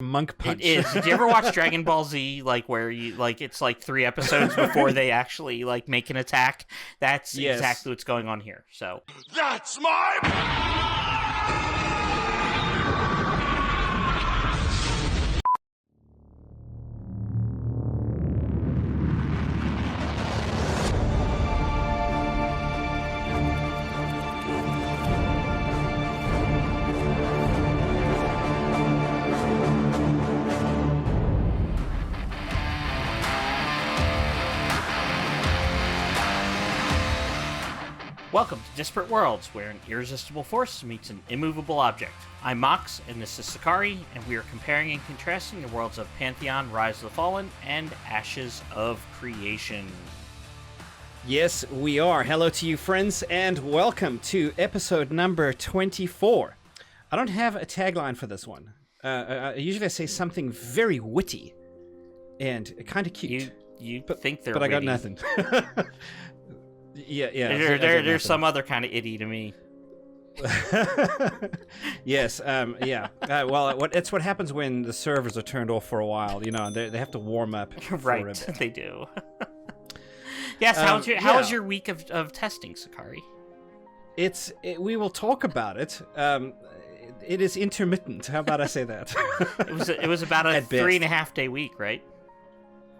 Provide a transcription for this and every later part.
Monk punch. It is. Did you ever watch Dragon Ball Z, like where you like it's like 3 episodes before they actually like make an attack? That's exactly what's going on here. So that's my. welcome to Disparate Worlds, where an irresistible force meets an immovable object. I'm Mox, and this is Sechari, and we are comparing and contrasting the worlds of Pantheon, Rise of the Fallen, and Ashes of Creation. Yes, we are. Hello to you, friends, and welcome to episode number 24. I don't have a tagline for this one. Usually I say something very witty and kind of cute. You think they're but witty. I got nothing. yeah. There's some other kind of itty to me. Yes, yeah. Well, it's what happens when the servers are turned off for a while. You know, they have to warm up. Right, for a bit. they do. Yes, how was your week of testing, Sechari? We will talk about it. It is intermittent. How about I say that? It was about a 3.5 day week, right?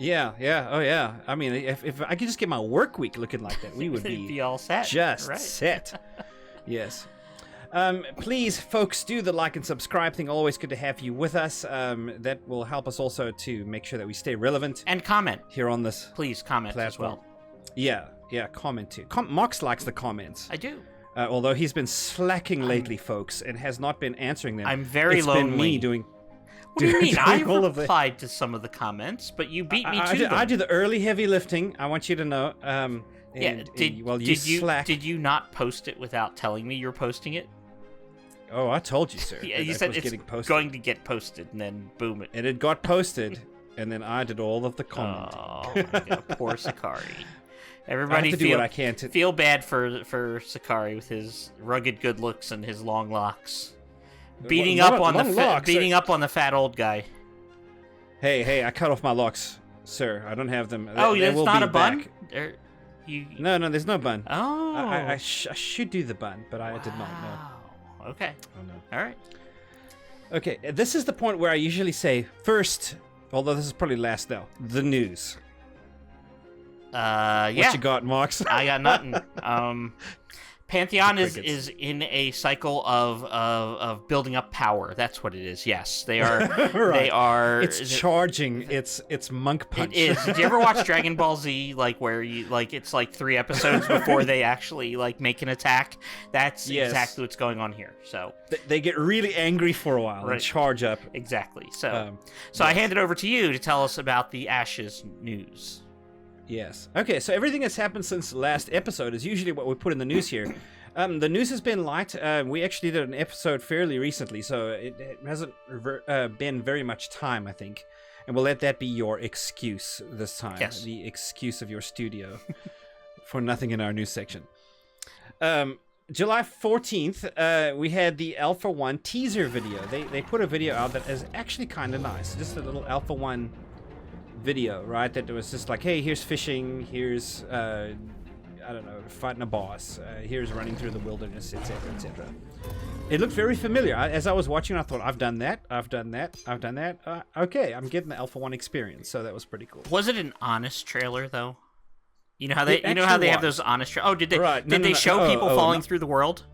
Yeah. Oh, yeah. I mean, if I could just get my work week looking like that, we would be all set. Just right. set. Yes. Please, folks, do the like and subscribe thing. Always good to have you with us. That will help us also to make sure that we stay relevant. And comment. Here on this Please comment platform. as well. Yeah, comment too. Mox likes the comments. I do. Although he's been slacking lately, folks, and has not been answering them. I'm very lonely. It's been me doing... What do you mean? I replied to some of the comments, but you beat me to them. I do the early heavy lifting. I want you to know. Did you not post it without telling me you're posting it? Oh, I told you, sir. Yeah, you said it's going to get posted, and then boom. It got posted, and then I did all of the commenting. Oh, my God, poor Sechari. Everybody do what I can to feel bad for Sechari with his rugged good looks and his long locks. Beating up on the fat old guy. Hey! I cut off my locks, sir. I don't have them. Oh, that's not a bun. No, there's no bun. Oh, I should do the bun, but I did not know. Okay. Oh no. All right. Okay, this is the point where I usually say first, although this is probably last now. The news. Yeah. What you got, Mox? I got nothing. Pantheon is in a cycle of building up power. That's what it is. Yes, they are. Right. They are. It's charging. It's monk punch. It is. Did you ever watch Dragon Ball Z, like where you like it's like 3 episodes before they actually like make an attack? That's exactly what's going on here. So they get really angry for a while and charge up. Exactly. So I hand it over to you to tell us about the Ashes news. Yes. Okay, so everything that's happened since the last episode is usually what we put in the news here. The news has been light. We actually did an episode fairly recently, so it hasn't been very much time, I think. And we'll let that be your excuse this time. Yes. The excuse of your studio for nothing in our news section. July 14th, we had the Alpha 1 teaser video. They put a video out that is actually kind of nice. Just a little Alpha 1 video, right? That was just like, hey, here's fishing, here's I don't know, fighting a boss, here's running through the wilderness, etc., etc. It looked very familiar. As I was watching, I thought, I've done that. Okay, I'm getting the Alpha 1 experience, so that was pretty cool. Was it an honest trailer though? You know how they have those honest trailers? Oh, did they? Right. Did they show people falling through the world?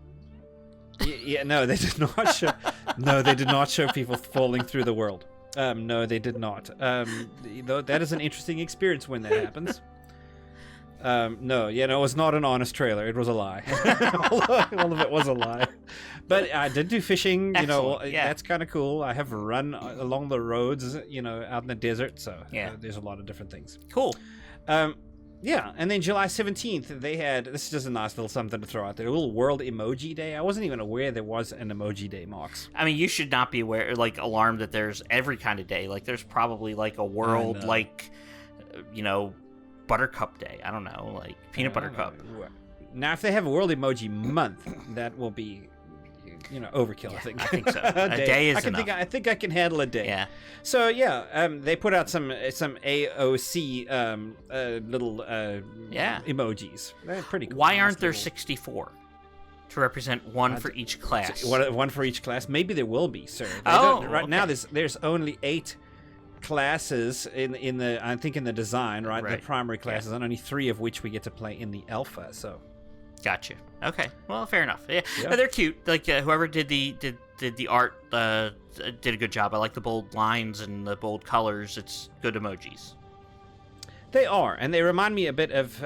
Yeah, no, they did not show. No, they did not show people falling through the world. No, they did not. Though that is an interesting experience when that happens. No, it was not an honest trailer. It was a lie. All of it was a lie. But I did do fishing. That's kind of cool. I have run along the roads, out in the desert. So there's a lot of different things. Cool. Yeah, and then July 17th, they had, this is just a nice little something to throw out there, a little World Emoji Day. I wasn't even aware there was an Emoji Day, Mox. I mean, you should not be alarmed that there's every kind of day. Like, there's probably, like, a world, Buttercup Day. I don't know, like, Peanut Butter Cup. Now, if they have a World Emoji Month, that will be overkill. Yeah, I think. I think so. A day is enough. I think I can handle a day. Yeah. So they put out some AOC little emojis. They're pretty cool. Why aren't there 64 to represent one for each class? One for each class. Maybe there will be, sir. Now there's only 8 classes in the design, right? The primary classes, and only 3 of which we get to play in the alpha. So. Gotcha. Okay. Well, fair enough. Yeah. They're cute. Like whoever did the art did a good job. I like the bold lines and the bold colors. It's good emojis. They are, and they remind me a bit of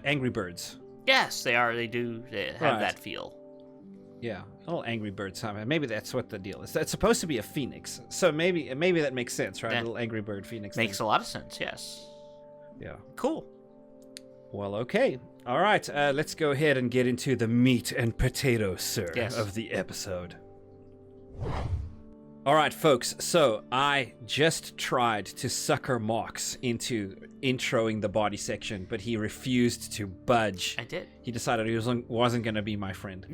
Angry Birds. Yes, they are. They do have that feel. Yeah, a little Angry Birds. Maybe that's what the deal is. That's supposed to be a phoenix, so maybe that makes sense, right? A little Angry Bird phoenix. Makes a lot of sense. Yes. Yeah. Cool. Well, okay. All right, let's go ahead and get into the meat and potatoes, sir, of the episode. All right, folks, so I just tried to sucker Mox into introing the body section, but he refused to budge. I did. He decided he wasn't going to be my friend.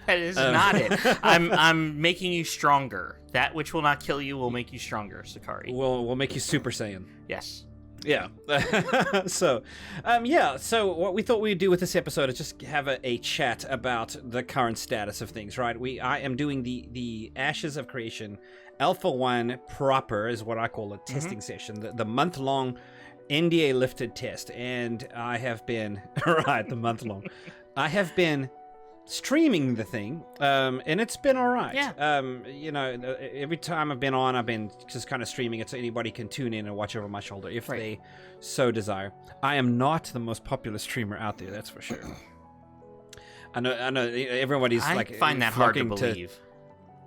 That is not it. I'm making you stronger. That which will not kill you will make you stronger, Sechari. We'll make you Super Saiyan. Yes. Yeah. So what we thought we'd do with this episode is just have a chat about the current status of things, right? I am doing the Ashes of Creation Alpha 1 proper is what I call a testing session, the month-long NDA lifted test, and I have been, the month-long, I have been streaming the thing, and it's been all right. Yeah. Every time I've been on, I've been just kind of streaming it so anybody can tune in and watch over my shoulder if they so desire. I am not the most popular streamer out there, that's for sure. I know. Everybody's I find that hard to believe.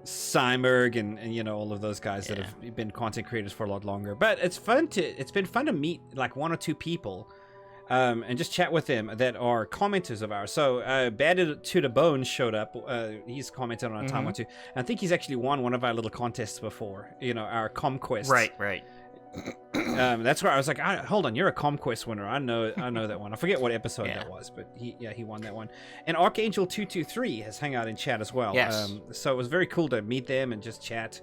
Cymerg and all of those guys that have been content creators for a lot longer. But it's been fun to meet like 1 or 2 people. And just chat with them that are commenters of ours. So, Batted to the Bone showed up. He's commented on a time or two. And I think he's actually won one of our little contests before. Our ComQuest. Right. That's where I was like, hold on, you're a ComQuest winner. I know that one. I forget what episode that was, but he won that one. And Archangel 223 has hung out in chat as well. Yes. So it was very cool to meet them and just chat.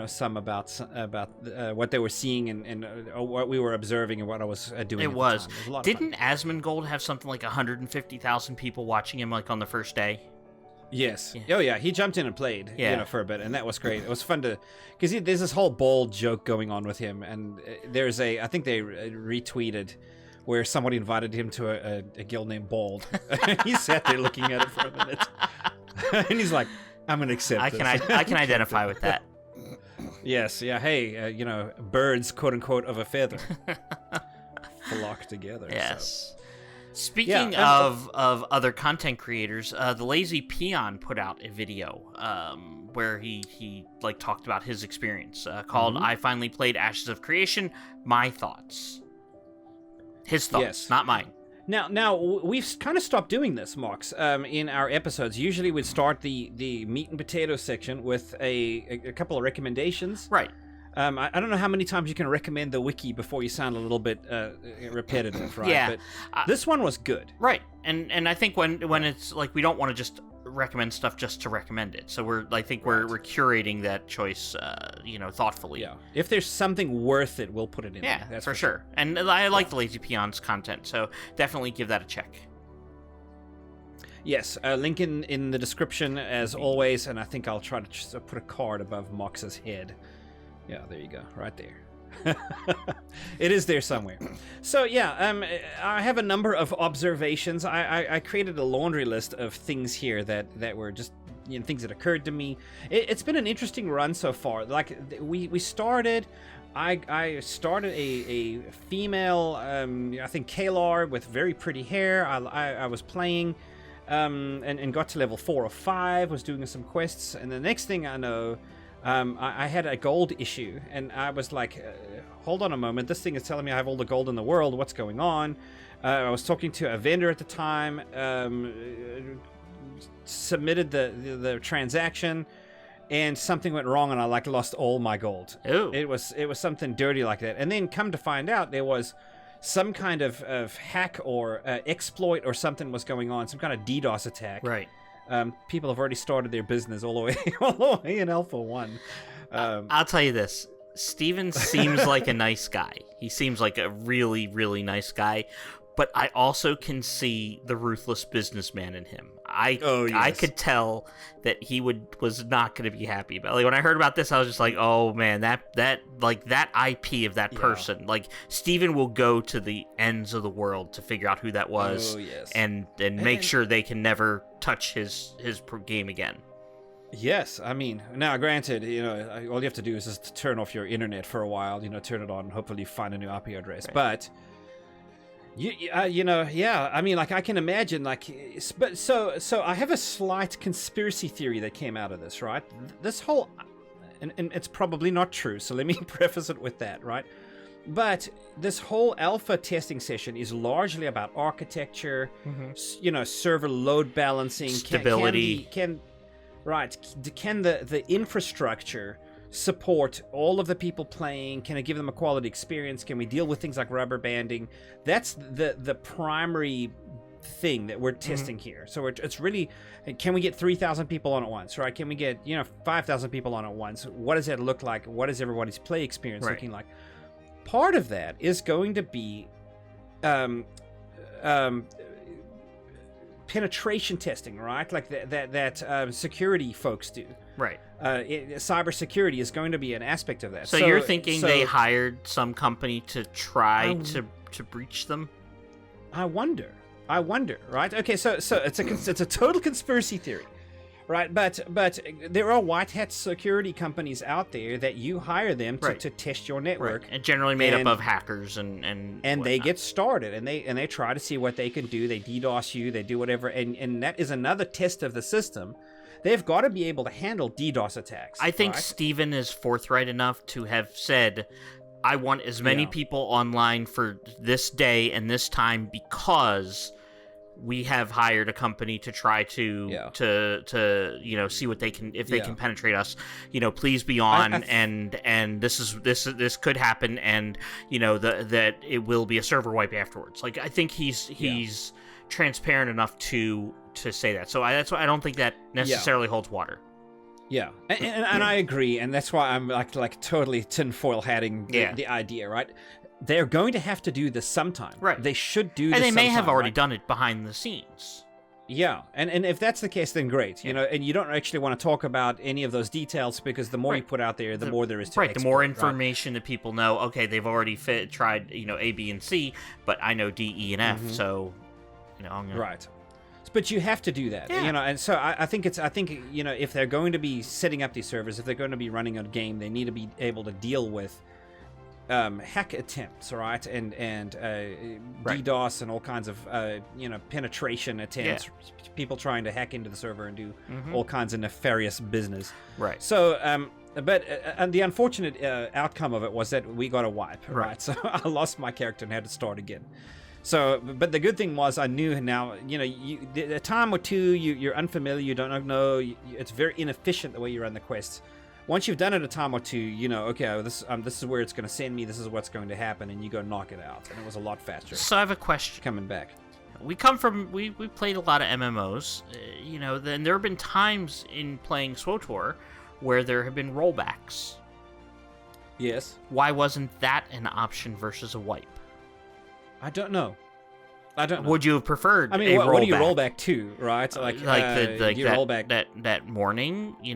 Some about what they were seeing and what we were observing and what I was doing. It was Didn't Asmongold have something like 150,000 people watching him like on the first day? Yes. Yeah. Oh yeah, he jumped in and played for a bit, and that was great. It was fun because there's this whole bald joke going on with him, and I think they retweeted where somebody invited him to a guild named Bald. He sat there looking at it for a minute, and he's like, "I'm gonna accept this." I can identify with that. Yes, yeah. Hey, birds, quote unquote, of a feather, flock together. Yes. So. Speaking of other content creators, the Lazy Peon put out a video where he talked about his experience called "I Finally Played Ashes of Creation. My Thoughts." His thoughts, not mine. Now we've kind of stopped doing this, Mox, in our episodes. Usually we'd start the meat and potatoes section with a couple of recommendations. Right. I don't know how many times you can recommend the wiki before you sound a little bit repetitive, right? Yeah. But this one was good. Right. And I think when it's like we don't want to just recommend stuff just to recommend it. So we're curating that choice thoughtfully. Yeah. If there's something worth it, we'll put it in there. That's for sure. And I like the Lazy Peons content, so definitely give that a check. Yes, link in the description as always, and I think I'll try to just put a card above Mox's head. Yeah, there you go, right there. It is there somewhere. So I have a number of observations. I created a laundry list of things here that were just things that occurred to me. It's been an interesting run so far. Like we started. I started a female, I think Kalar with very pretty hair. I was playing, and got to level 4 or 5. Was doing some quests, and the next thing I know. I had a gold issue, and I was like, hold on a moment, this thing is telling me I have all the gold in the world, what's going on? I was talking to a vendor at the time, submitted the transaction, and something went wrong, and I lost all my gold. Ooh. It was something dirty like that. And then come to find out, there was some kind of hack or exploit or something was going on, some kind of DDoS attack. Right. People have already started their business all the way in Alpha 1. I'll tell you this. Steven seems like a nice guy. He seems like a really, really nice guy. But I also can see the ruthless businessman in him. I could tell that he was not going to be happy about. Like when I heard about this, I was just like, oh man, that IP of that person. Like Steven will go to the ends of the world to figure out who that was, and make sure they can never touch his game again. Yes, I mean, now granted, all you have to do is just turn off your internet for a while, turn it on, and hopefully find a new IP address. Right. But I mean, like I can imagine, but so I have a slight conspiracy theory that came out of this, right? This whole, and it's probably not true, so let me preface it with that, right? But this whole alpha testing session is largely about architecture, server load balancing, stability, can the infrastructure support all of the people playing? Can it give them a quality experience? Can we deal with things like rubber banding? That's the primary thing that we're testing here. So it's really, can we get 3,000 people on at once, right? Can we get 5,000 people on at once? What does that look like? What is everybody's play experience looking like? Part of that is going to be penetration testing, right? Like that security folks do. Right. Cybersecurity is going to be an aspect of that. So you're thinking they hired some company to try to breach them? I wonder, right? Okay, so it's a total conspiracy theory, right? But there are white hat security companies out there that you hire them to test your network, and generally made up of hackers and they get started and they try to see what they can do. They DDoS you, they do whatever, and that is another test of the system. They've got to be able to handle DDoS attacks. I think Steven is forthright enough to have said, I want as many people online for this day and this time because we have hired a company to try to see what they can, if they can penetrate us, please be on, and this could happen, and that it will be a server wipe afterwards. Like I think he's transparent enough to say that. So that's why I don't think that necessarily holds water. Yeah, and I agree, and that's why I'm like totally tinfoil hatting the idea, right? They're going to have to do this sometime. Right. They should do this sometime. And they may have already done it behind the scenes. Yeah, and if that's the case, then great. And you don't actually want to talk about any of those details because the more you put out there, the more there is to export, the more information that people know, okay, they've already tried, A, B, and C, but I know D, E, and F, so, I'm gonna... Right. But you have to do that, and so I think if they're going to be setting up these servers, if they're going to be running a game, they need to be able to deal with hack attempts, right, and DDoS and all kinds of penetration attempts, people trying to hack into the server and do all kinds of nefarious business. Right. So, but the unfortunate outcome of it was that we got a wipe, right? So I lost my character and had to start again. So, but the good thing was I knew now, a time or two, you're unfamiliar, you don't know, it's very inefficient the way you run the quests. Once you've done it a time or two, okay, this is where it's going to send me, this is what's going to happen, and you go knock it out. And it was a lot faster. So I have a question. Coming back. We played a lot of MMOs, then there have been times in playing SWTOR where there have been rollbacks. Yes. Why wasn't that an option versus a wipe? I don't know. Would you have preferred? I mean, what do you roll back to, right? You roll back that morning. You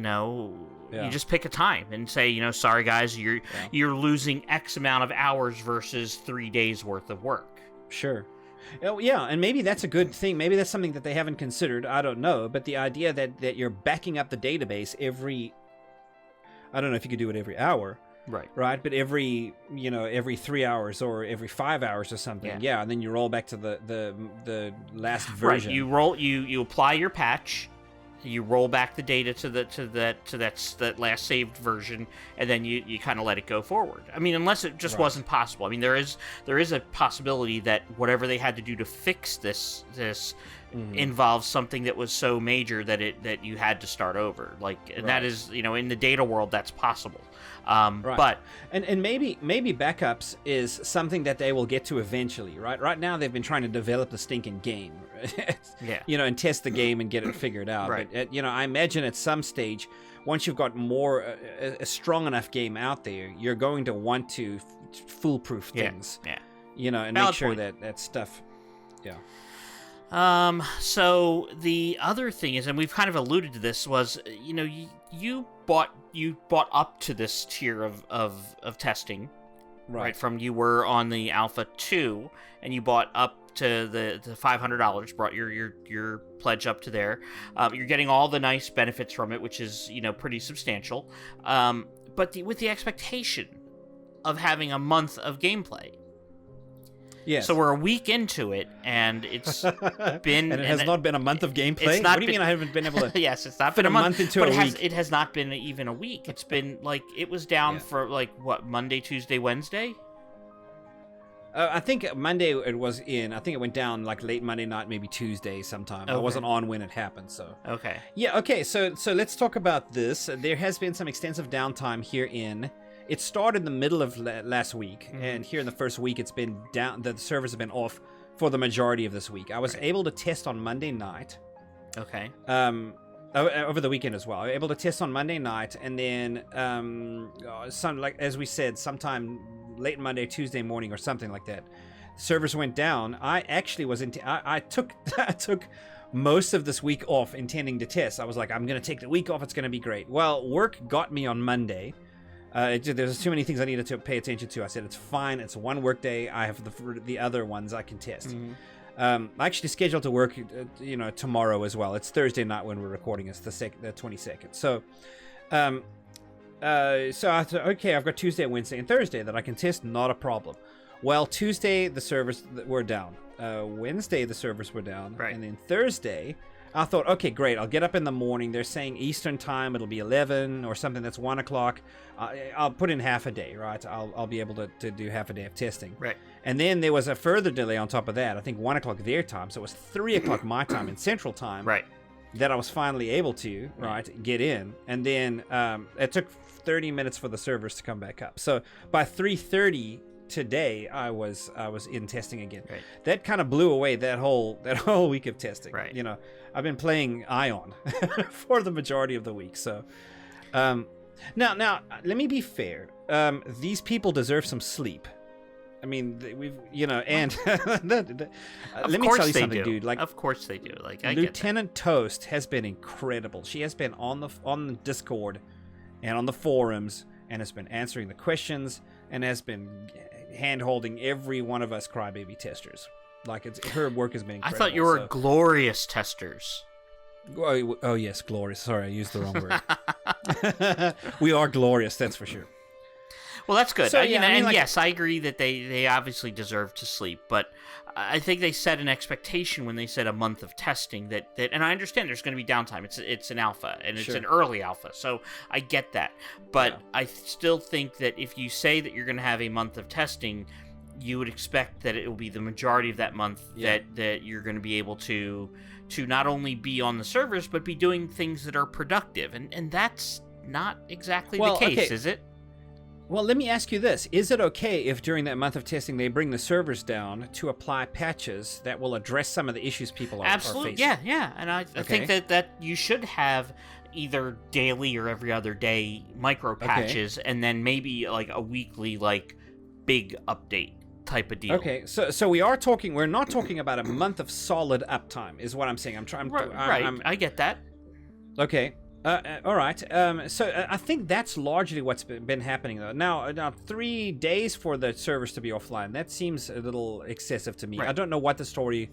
just pick a time and say, sorry guys, you're losing X amount of hours versus 3 days worth of work. Sure. Yeah, and maybe that's a good thing. Maybe that's something that they haven't considered. I don't know. But the idea that you're backing up the database I don't know if you could do it every hour. Right, but every 3 hours or every 5 hours or something, and then you roll back to the last version. Right, you apply your patch, you roll back the data to that last saved version, and then you kind of let it go forward. I mean, unless it just wasn't possible. I mean, there is a possibility that whatever they had to do to fix this involves something that was so major that you had to start over. Like, and that is, in the data world, that's possible. Right. But and maybe backups is something that they will get to eventually, right? Right now they've been trying to develop the stinking game, and test the game and get it figured out. Right. But I imagine at some stage, once you've got more a strong enough game out there, you're going to want to foolproof things. And Valid make sure point. that stuff. Yeah. So the other thing is, and we've kind of alluded to this, was, you bought up to this tier of testing, right? From you were on the Alpha 2, and you bought up to the $500, brought your pledge up to there. You're getting all the nice benefits from it, which is, pretty substantial. But with the expectation of having a month of gameplay. Yes. So we're a week into it, and it's been... and it has not been a month of gameplay? What do you mean I haven't been able to... Yes, it's not been a month into but a week. It has not been even a week. It's been, it was down for, Monday, Tuesday, Wednesday? I think Monday it was in. I think it went down, late Monday night, maybe Tuesday sometime. I wasn't on when it happened, so... Okay. Yeah, okay, so let's talk about this. There has been some extensive downtime here in... It started in the middle of last week, and here in the first week, it's been down. The servers have been off for the majority of this week. I was able to test on Monday night. Okay. Over the weekend as well. I was able to test on Monday night, and then as we said, sometime late Monday, Tuesday morning, or something like that, servers went down. I actually was I took most of this week off intending to test. I was like, I'm going to take the week off. It's going to be great. Well, work got me on Monday. There's too many things I needed to pay attention to. I said, it's fine. It's one work day. I have the other ones I can test. I actually scheduled to work, tomorrow as well. It's Thursday night when we're recording. It's the 22nd. So, I thought, okay, I've got Tuesday, Wednesday, and Thursday that I can test. Not a problem. Well, Tuesday, the servers were down. Wednesday, the servers were down. Right. And then Thursday... I thought, okay, great. I'll get up in the morning. They're saying Eastern time. It'll be 11 or something. That's 1 o'clock. I'll put in half a day, right? I'll be able to do half a day of testing. Right. And then there was a further delay on top of that. I think 1 o'clock their time. So it was 3 o'clock my time in Central time. Right. That I was finally able to, get in. And then it took 30 minutes for the servers to come back up. So by 3:30 today, I was in testing again. Right. That kind of blew away that whole week of testing. Right. I've been playing Ion for the majority of the week. So, now, let me be fair. These people deserve some sleep. I mean, we've, and let me tell you something, dude. Of course they do. Lieutenant Toast has been incredible. She has been on the Discord and on the forums, and has been answering the questions, and has been hand-holding every one of us crybaby testers. Her work has been incredible. I thought you were glorious testers. Oh, yes, glorious. Sorry, I used the wrong word. We are glorious, that's for sure. Well, that's good. So, yes, I agree that they obviously deserve to sleep, but I think they set an expectation when they said a month of testing that and I understand there's going to be downtime. It's an alpha, and it's an early alpha, so I get that. But I still think that if you say that you're going to have a month of testing, you would expect that it will be the majority of that month that you're going to be able to not only be on the servers, but be doing things that are productive. And that's not exactly the case, is it? Well, let me ask you this. Is it okay if during that month of testing they bring the servers down to apply patches that will address some of the issues people are facing? Yeah. And I think that you should have either daily or every other day micro patches, and then maybe a weekly big update type of deal. Okay, so we're not talking about a month of solid uptime, is what I'm saying. I get that. Okay. All right. So I think that's largely what's been happening, though. Now 3 days for the servers to be offline, that seems a little excessive to me. Right. I don't know what the story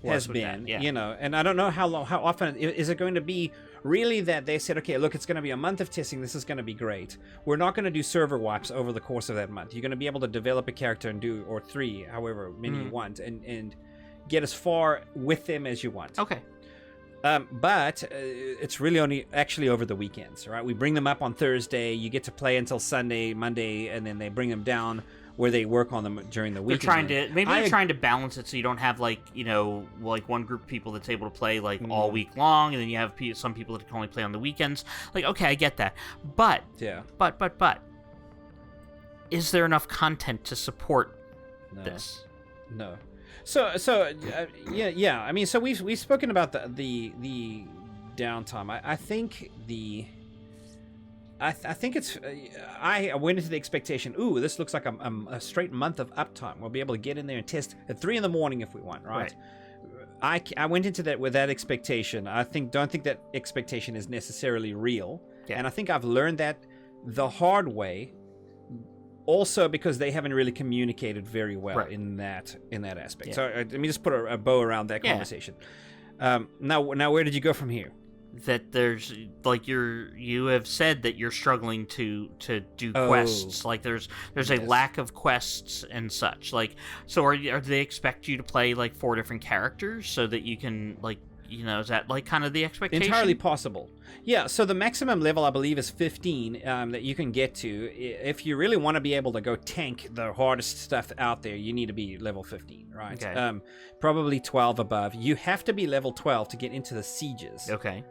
has been, and I don't know how often is it going to be really that they said, okay, look, it's going to be a month of testing. This is going to be great. We're not going to do server wipes over the course of that month. You're going to be able to develop a character and do, or 3, however many you want, and get as far with them as you want. Okay. But it's really only actually over the weekends, right? We bring them up on Thursday. You get to play until Sunday, Monday, and then they bring them down where they work on them during the week. They're trying to balance it so you don't have like one group of people that's able to play like all week long, and then you have some people that can only play on the weekends. Like, okay, I get that, but is there enough content to support this? No. So yeah. I mean, so we've spoken about the downtime. I think it's. I went into the expectation. Ooh, this looks like a straight month of uptime. We'll be able to get in there and test at 3 a.m. if we want, right? I went into that with that expectation. Don't think that expectation is necessarily real, and I think I've learned that the hard way. Also, because they haven't really communicated very well in that aspect. So let me just put a bow around that conversation. Now, where did you go from here? That there's like you have said that you're struggling to do quests. Like there's a lack of quests and such. Like, so are they expect you to play like 4 different characters so that you can like. Is that like kind of the expectation? Entirely possible. Yeah, so the maximum level, I believe, is 15 that you can get to. If you really want to be able to go tank the hardest stuff out there, you need to be level 15, right? Okay. Probably 12 above. You have to be level 12 to get into the sieges. Okay.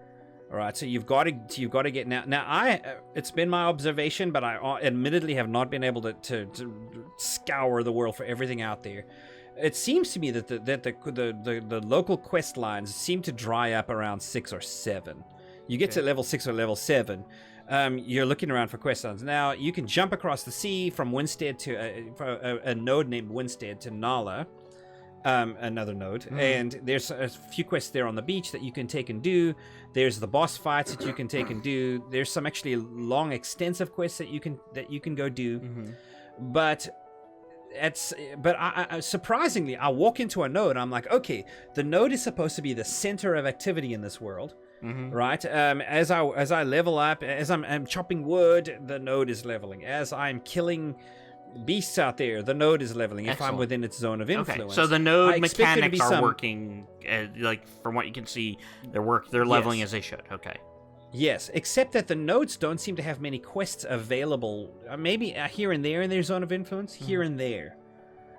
All right, so you've got to get now. Now, it's been my observation, but I admittedly have not been able to scour the world for everything out there. It seems to me that the local quest lines seem to dry up around 6 or 7. You get to level 6 or level 7, you're looking around for quest lines. Now, you can jump across the sea from Winstead to a node named Winstead to Nala, another node, and there's a few quests there on the beach that you can take and do. There's the boss fights that you can take and do. There's some actually long, extensive quests that you can go do, but surprisingly, I walk into a node. I'm like, okay, the node is supposed to be the center of activity in this world, right? As I level up, as I'm chopping wood, the node is leveling. As I'm killing beasts out there, the node is leveling. Excellent. If I'm within its zone of influence. Okay, so the node mechanics are working. Like from what you can see, they're leveling as they should. Okay. Yes, except that the nodes don't seem to have many quests available. Maybe here and there in their zone of influence, here and there.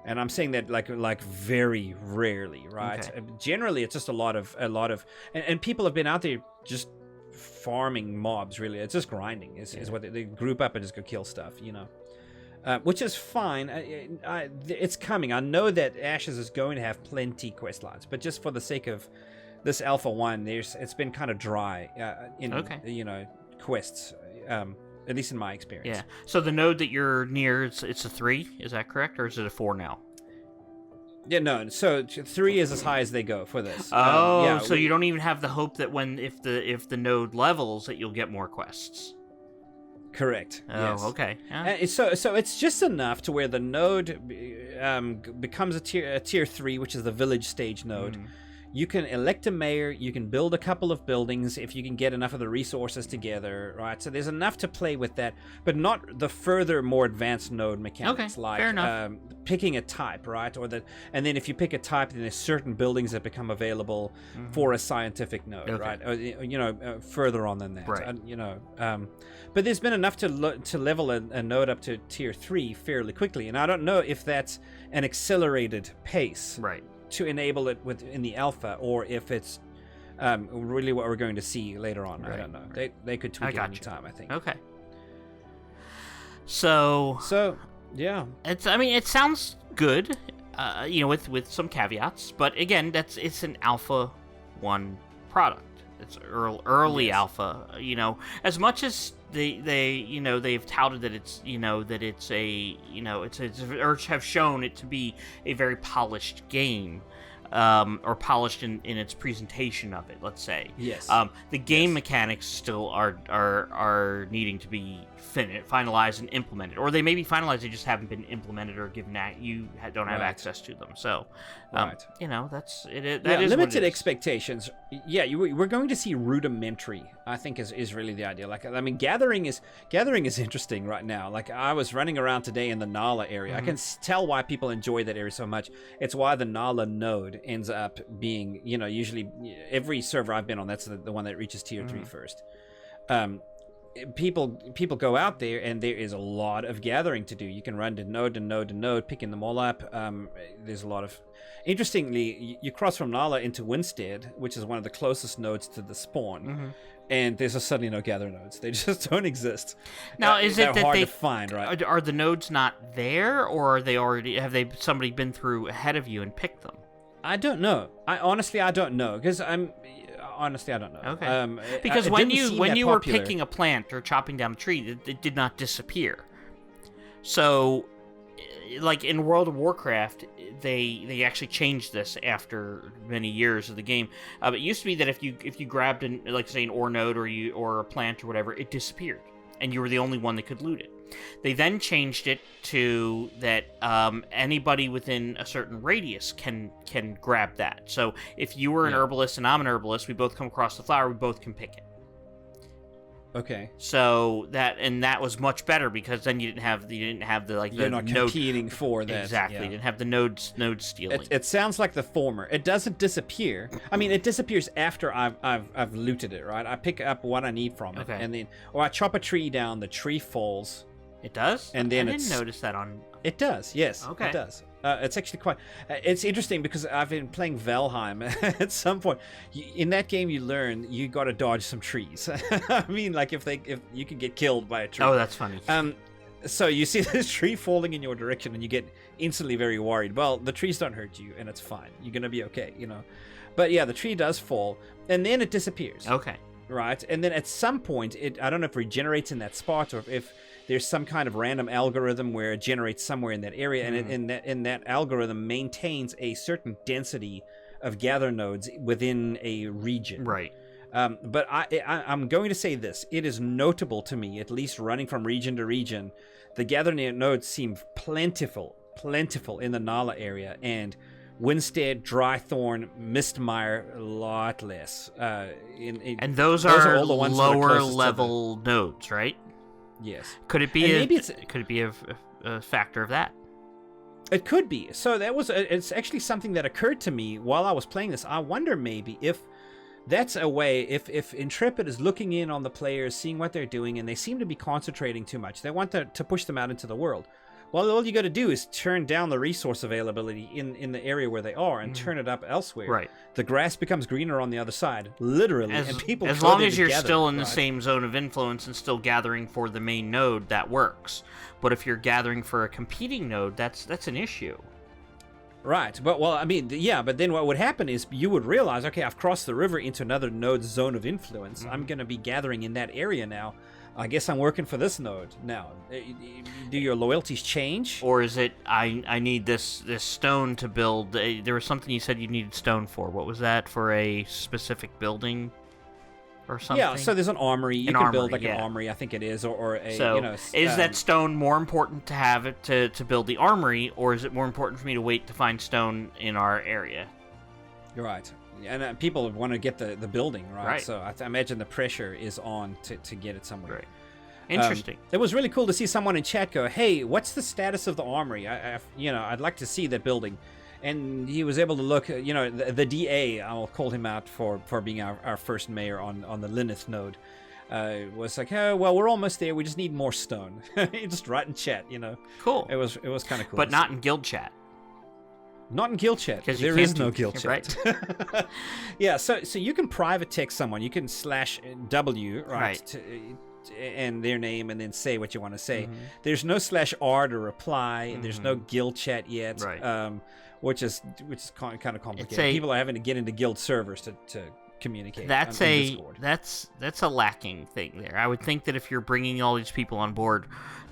And I'm saying that like very rarely, right? Okay. Generally, it's just a lot of, and people have been out there just farming mobs. Really, it's just grinding. Is what they group up and just go kill stuff, which is fine. It's coming. I know that Ashes is going to have plenty quest lines, but just for the sake of this Alpha 1, it's been kind of dry in quests, at least in my experience. Yeah. So the node that you're near, it's a 3, is that correct, or is it a 4 now? Yeah, no. So 3 is as high as they go for this. So you don't even have the hope that if the node levels that you'll get more quests. Correct. Oh, yes. Okay. Yeah. So it's just enough to where the node becomes a tier 3, which is the village stage node. You can elect a mayor, you can build a couple of buildings if you can get enough of the resources together, right? So there's enough to play with that, but not the further, more advanced node mechanics, like fair enough. Picking a type, right? And then if you pick a type, then there's certain buildings that become available for a scientific node, right? Or, further on than that, right. But there's been enough to level a node up to tier 3 fairly quickly, and I don't know if that's an accelerated pace, right, to enable it in the alpha, or if it's really what we're going to see later on. Right. I don't know. They could tweak it any time, I think. Okay. So yeah. It sounds good, with some caveats, but again, it's an Alpha 1 product. It's early alpha, as much as they've touted that or have shown it to be a very polished game, or polished in its presentation of it, let's say. Yes. The game mechanics still are needing to be finalized and implemented, or they may be finalized, they just haven't been implemented or given that you don't have access to them. So, that's it. That is limited expectations. Yeah, we're going to see rudimentary, I think, is really the idea. Gathering is interesting right now. Like, I was running around today in the Nala area. I can tell why people enjoy that area so much. It's why the Nala node ends up being, usually every server I've been on, that's the one that reaches tier 3 first. people go out there, and there is a lot of gathering to do. You can run to node to node to node, picking them all up. There's a lot of... Interestingly, you cross from Nala into Winstead, which is one of the closest nodes to the spawn, and there's suddenly no gather nodes. They just don't exist. Now, is it that hard they to find, right? Are the nodes not there, or are they already? Have somebody been through ahead of you and picked them? I don't know. I don't know, because honestly, I don't know. Okay. Because when you were picking a plant or chopping down a tree, it did not disappear. So, like in World of Warcraft, they actually changed this after many years of the game. It used to be that if you grabbed an ore node or a plant or whatever, it disappeared, and you were the only one that could loot it. They then changed it to that anybody within a certain radius can grab that. So if you were an herbalist and I'm an herbalist, we both come across the flower, we both can pick it. Okay. So that was much better, because then you didn't have the you're not competing for that. Exactly. Yeah. You didn't have the node stealing. It sounds like the former. It doesn't disappear. I mean, it disappears after I've looted it, right? I pick up what I need from it, and then I chop a tree down. The tree falls. It does? And then I didn't notice that on... It does, yes. Okay. It does. It's actually quite... it's interesting, because I've been playing Valheim. At some point, in that game, you learn you got to dodge some trees. I mean, like, if you can get killed by a tree. Oh, that's funny. So you see this tree falling in your direction, and you get instantly very worried. Well, the trees don't hurt you, and it's fine. You're going to be okay, you know. But yeah, the tree does fall, and then it disappears. Okay. Right? And then at some point, I don't know if it regenerates in that spot, or if there's some kind of random algorithm where it generates somewhere in that area, and in that algorithm maintains a certain density of gather nodes within a region. Right. But I'm going to say this. It is notable to me, at least running from region to region, the gather nodes seem plentiful in the Nala area, and Winstead, Drythorn, Mistmire, a lot less. And those are all the ones lower level nodes, right? Yes. Could it be a factor of that? It could be. So it's actually something that occurred to me while I was playing this. I wonder maybe if that's a way, if Intrepid is looking in on the players, seeing what they're doing, and they seem to be concentrating too much. They want to push them out into the world. Well, all you got to do is turn down the resource availability in the area where they are and turn it up elsewhere. Right. The grass becomes greener on the other side, literally. And people as go long there as you're together, still in right? the same zone of influence and still gathering for the main node, that works. But if you're gathering for a competing node, that's an issue. Right. But well, I mean, yeah. But then what would happen is you would realize, okay, I've crossed the river into another node's zone of influence. I'm going to be gathering in that area now. I guess I'm working for this node now. Do your loyalties change? Or is it, I need this stone to build? There was something you said you needed stone for. What was that? For a specific building or something? Yeah, so there's an armory. You can build like an armory, I think it is, or a, so, you know. Is that stone more important to have it to build the armory, or is it more important for me to wait to find stone in our area? You're right. And people want to get the building, right? So I imagine the pressure is on to get it somewhere. Right. Interesting. It was really cool to see someone in chat go, "Hey, what's the status of the armory? I'd like to see that building." And he was able to look, the DA, I'll call him out for being our first mayor on the Lineth node, was like, "Oh, well, we're almost there. We just need more stone." Just right in chat, Cool. It was kind of cool. But not in guild chat. Not in guild chat. There is no guild chat. Right. Yeah, so you can private text someone. You can /W, right. And their name, and then say what you want to say. There's no /R to reply. There's no guild chat yet. Right. Which is kind of complicated. People are having to get into guild servers to communicate. That's that's a lacking thing there. I would think that if you're bringing all these people on board,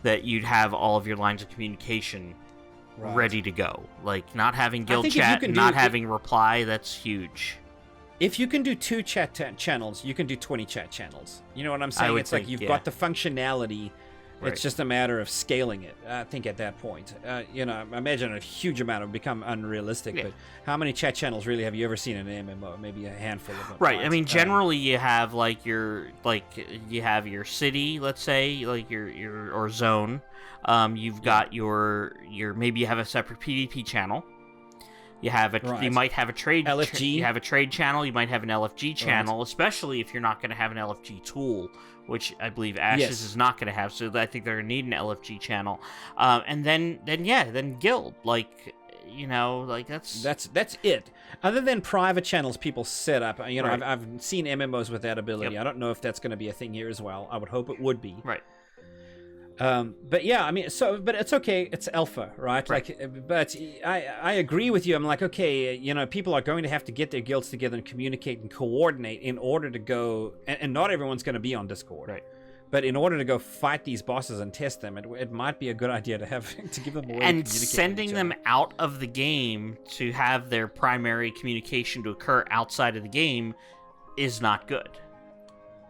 that you'd have all of your lines of communication ready to go. Like, not having guild chat, not having reply, that's huge. If you can do 2 chat channels, you can do 20 chat channels. You know what I'm saying? It's like you've got the functionality. Right. It's just a matter of scaling it, I think, at that point. I imagine a huge amount would become unrealistic, but how many chat channels really have you ever seen in an MMO? Maybe a handful of them. Right. I mean, generally you have you have your city, let's say, like your or zone. You've got your maybe you have a separate PvP channel. You might have a trade LFG. You have a trade channel. You might have an LFG channel, especially if you're not going to have an LFG tool, which I believe Ashes is not going to have. So I think they're going to need an LFG channel. And then guild, like, you know, like that's it. Other than private channels people set up, you know, Right. I've seen MMOs with that ability. Yep. I don't know if that's going to be a thing here as well. I would hope it would be. right. But yeah, I mean, but it's okay. It's alpha, right? Right. Like, but I agree with you. I'm like, okay, you know, people are going to have to get their guilds together and communicate and coordinate in order to go, and not everyone's going to be on Discord. Right. But in order to go fight these bosses and test them, it might be a good idea to have to give them a way to And communicate sending with each them other. out of the game to have their primary communication to occur outside of the game is not good.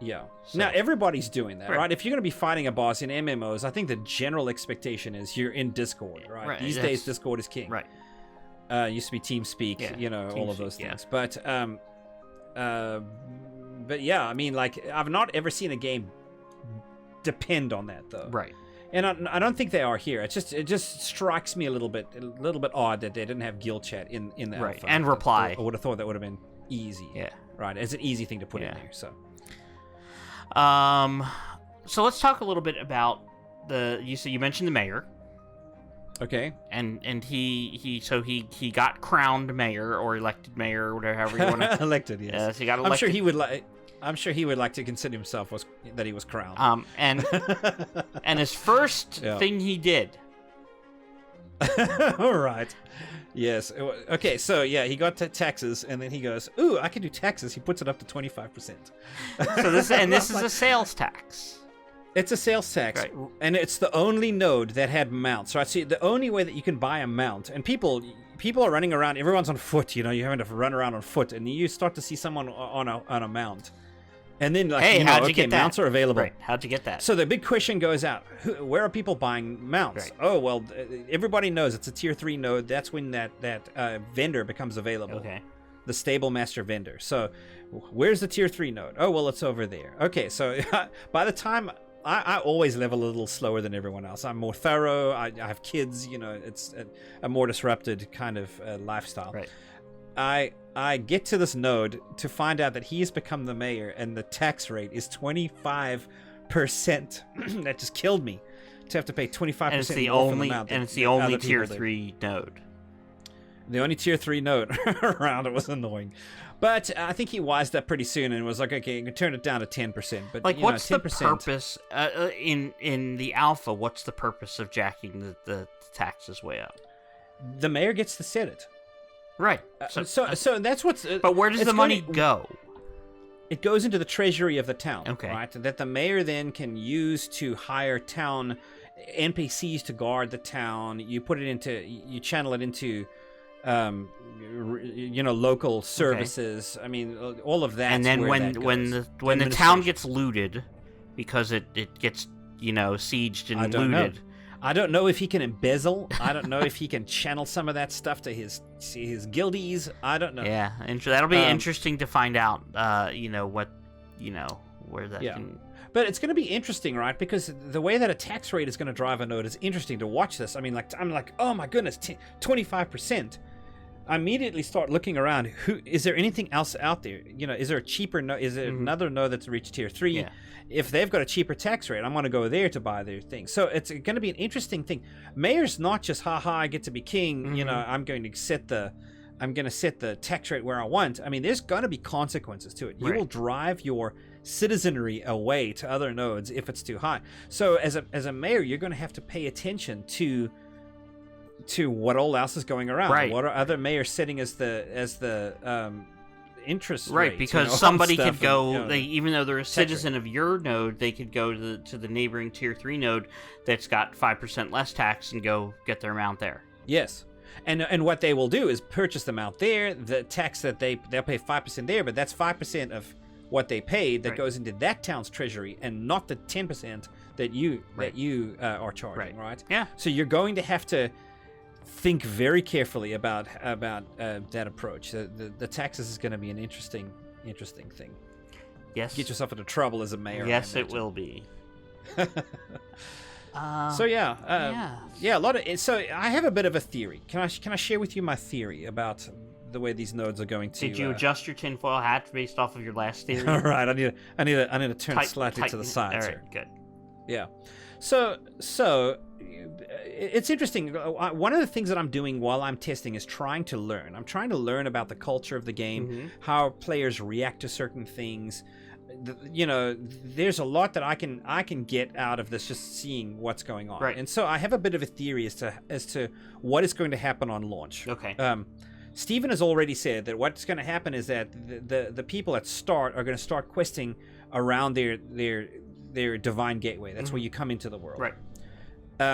Yeah. So- Now everybody's doing that, Right. right? If you're going to be fighting a boss in MMOs, I think the general expectation is you're in Discord, right? Right, These that's- days, Discord is king. Right. Used to be TeamSpeak, Yeah, you know, all of those TeamSpeak, yeah. things. But yeah, I mean, like, I've not ever seen a game depend on that though. Right. And I don't think they are here. It just strikes me a little bit odd that they didn't have guild chat in the Right, alpha. and reply. I would have thought that would have been easy. Yeah. Right. It's an easy thing to put in Yeah. there. So. So let's talk a little bit about you mentioned the mayor, Okay. and he got crowned mayor or elected mayor or whatever, however you want to. Elected, yes. So he got elected. I'm sure he would like to consider himself that he was crowned. And his first Yeah. thing he did. All right. Yes. Okay. So yeah, he got to taxes, and then he goes, "Ooh, I can do taxes." He puts it up to 25%. So this is a sales tax. It's a sales tax, Right. and it's the only node that had mounts. Right. See, the only way that you can buy a mount, and people are running around. Everyone's on foot. You know, you're having to run around on foot, and you start to see someone on a mount, and then like, Hey, you know, how'd you okay, get that? mounts are available. Right. How'd you get that? So the big question goes out: where are people buying mounts? Right. Oh well, everybody knows it's a tier 3 node. That's when that vendor becomes available. Okay. The stable master vendor. So where's the tier 3 node? Oh well, it's over there. Okay, so by the time I always level a little slower than everyone else. I'm more thorough. I have kids. You know, it's a more disrupted kind of lifestyle. Right. I get to this node to find out that he has become the mayor and the tax rate is 25%. That just killed me to have to pay 25%. And it's the more for only amount that and it's the other only people tier do. 3 node. The only tier 3 node around. It was annoying. But I think he wised up pretty soon and was like, okay, you can turn it down to 10%. But Like, you know, what's the 10%, purpose in the alpha? What's the purpose of jacking the taxes way up? The mayor gets to set it. Right. So that's what's. But where does it's the money gonna- go? It goes into the treasury of the town. Okay. Right. That the mayor then can use to hire town NPCs to guard the town. You channel it into, local services. I mean, all of that. And then when the town gets looted, because it gets sieged and looted. I don't know if he can embezzle. I don't know if he can channel some of that stuff to his guildies. I don't know. Yeah, that'll be interesting to find out. Where that can. But it's going to be interesting, right? Because the way that a tax rate is going to drive a node is interesting to watch this. I mean, I'm like, oh my goodness, 25%. I immediately start looking around. Is there anything else out there? Is there a cheaper node? Is there another node that's reached tier 3? Yeah. If they've got a cheaper tax rate, I'm going to go there to buy their thing. So it's going to be an interesting thing. Mayor's not just, haha, I get to be king. I'm going to set the tax rate where I want. I mean, there's going to be consequences to it. You will drive your citizenry away to other nodes if it's too high. So as a mayor, you're going to have to pay attention to what all else is going around. Right. What are other mayors setting as the interest Right, rate, because on somebody stuff could go, and, even though they're a citizen of your node, they could go to the neighboring tier 3 node that's got 5% less tax and go get their amount there. Yes. And what they will do is purchase them out there. The tax that they'll pay 5% there, but that's 5% of what they paid that goes into that town's treasury, and not the 10% that you are charging, right? Yeah. So you're going to have to think very carefully about that approach. The taxes is going to be an interesting thing. Yes. Get yourself into trouble as a mayor. Yes, it will be. So yeah, a lot of. So I have a bit of a theory. Can I share with you my theory about the way these nodes are going to? Did you adjust your tinfoil hat based off of your last theory? All right, I need to turn it slightly to the side. All right, good. Yeah. So it's interesting. One of the things that I'm doing while I'm testing is trying to learn. I'm trying to learn about the culture of the game, how players react to certain things. There's a lot that I can get out of this just seeing what's going on. Right. And so I have a bit of a theory as to what is going to happen on launch. Okay. Stephen has already said that what's going to happen is that the people at start are going to start questing around their divine gateway. That's where you come into the world. Right.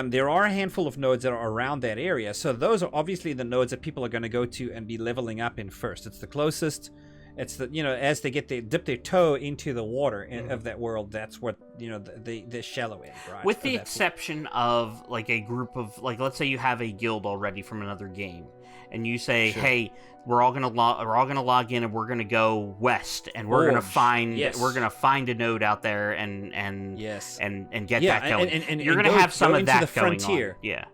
There are a handful of nodes that are around that area. So those are obviously the nodes that people are going to go to and be leveling up in first. It's the closest. It's the, as they dip their toe into the water of that world, that's what, the shallow end, right? With the exception of, like, a group of, like, let's say you have a guild already from another game, and you say, hey, we're all gonna log in and we're gonna go west, and we're gonna find a node out there and get that going. And you're gonna have some of that going on. Yeah.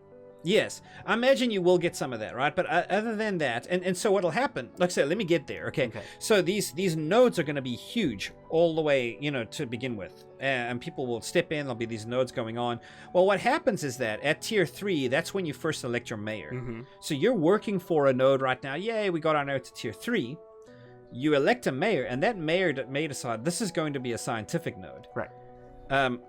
Yes, I imagine you will get some of that, right? But other than that, and so what'll happen, like I said, let me get there, okay? So these nodes are going to be huge all the way, to begin with. And people will step in, there'll be these nodes going on. Well, what happens is that at tier 3, that's when you first elect your mayor. So you're working for a node right now. Yay, we got our node to tier 3. You elect a mayor, and that mayor may decide this is going to be a scientific node. Right.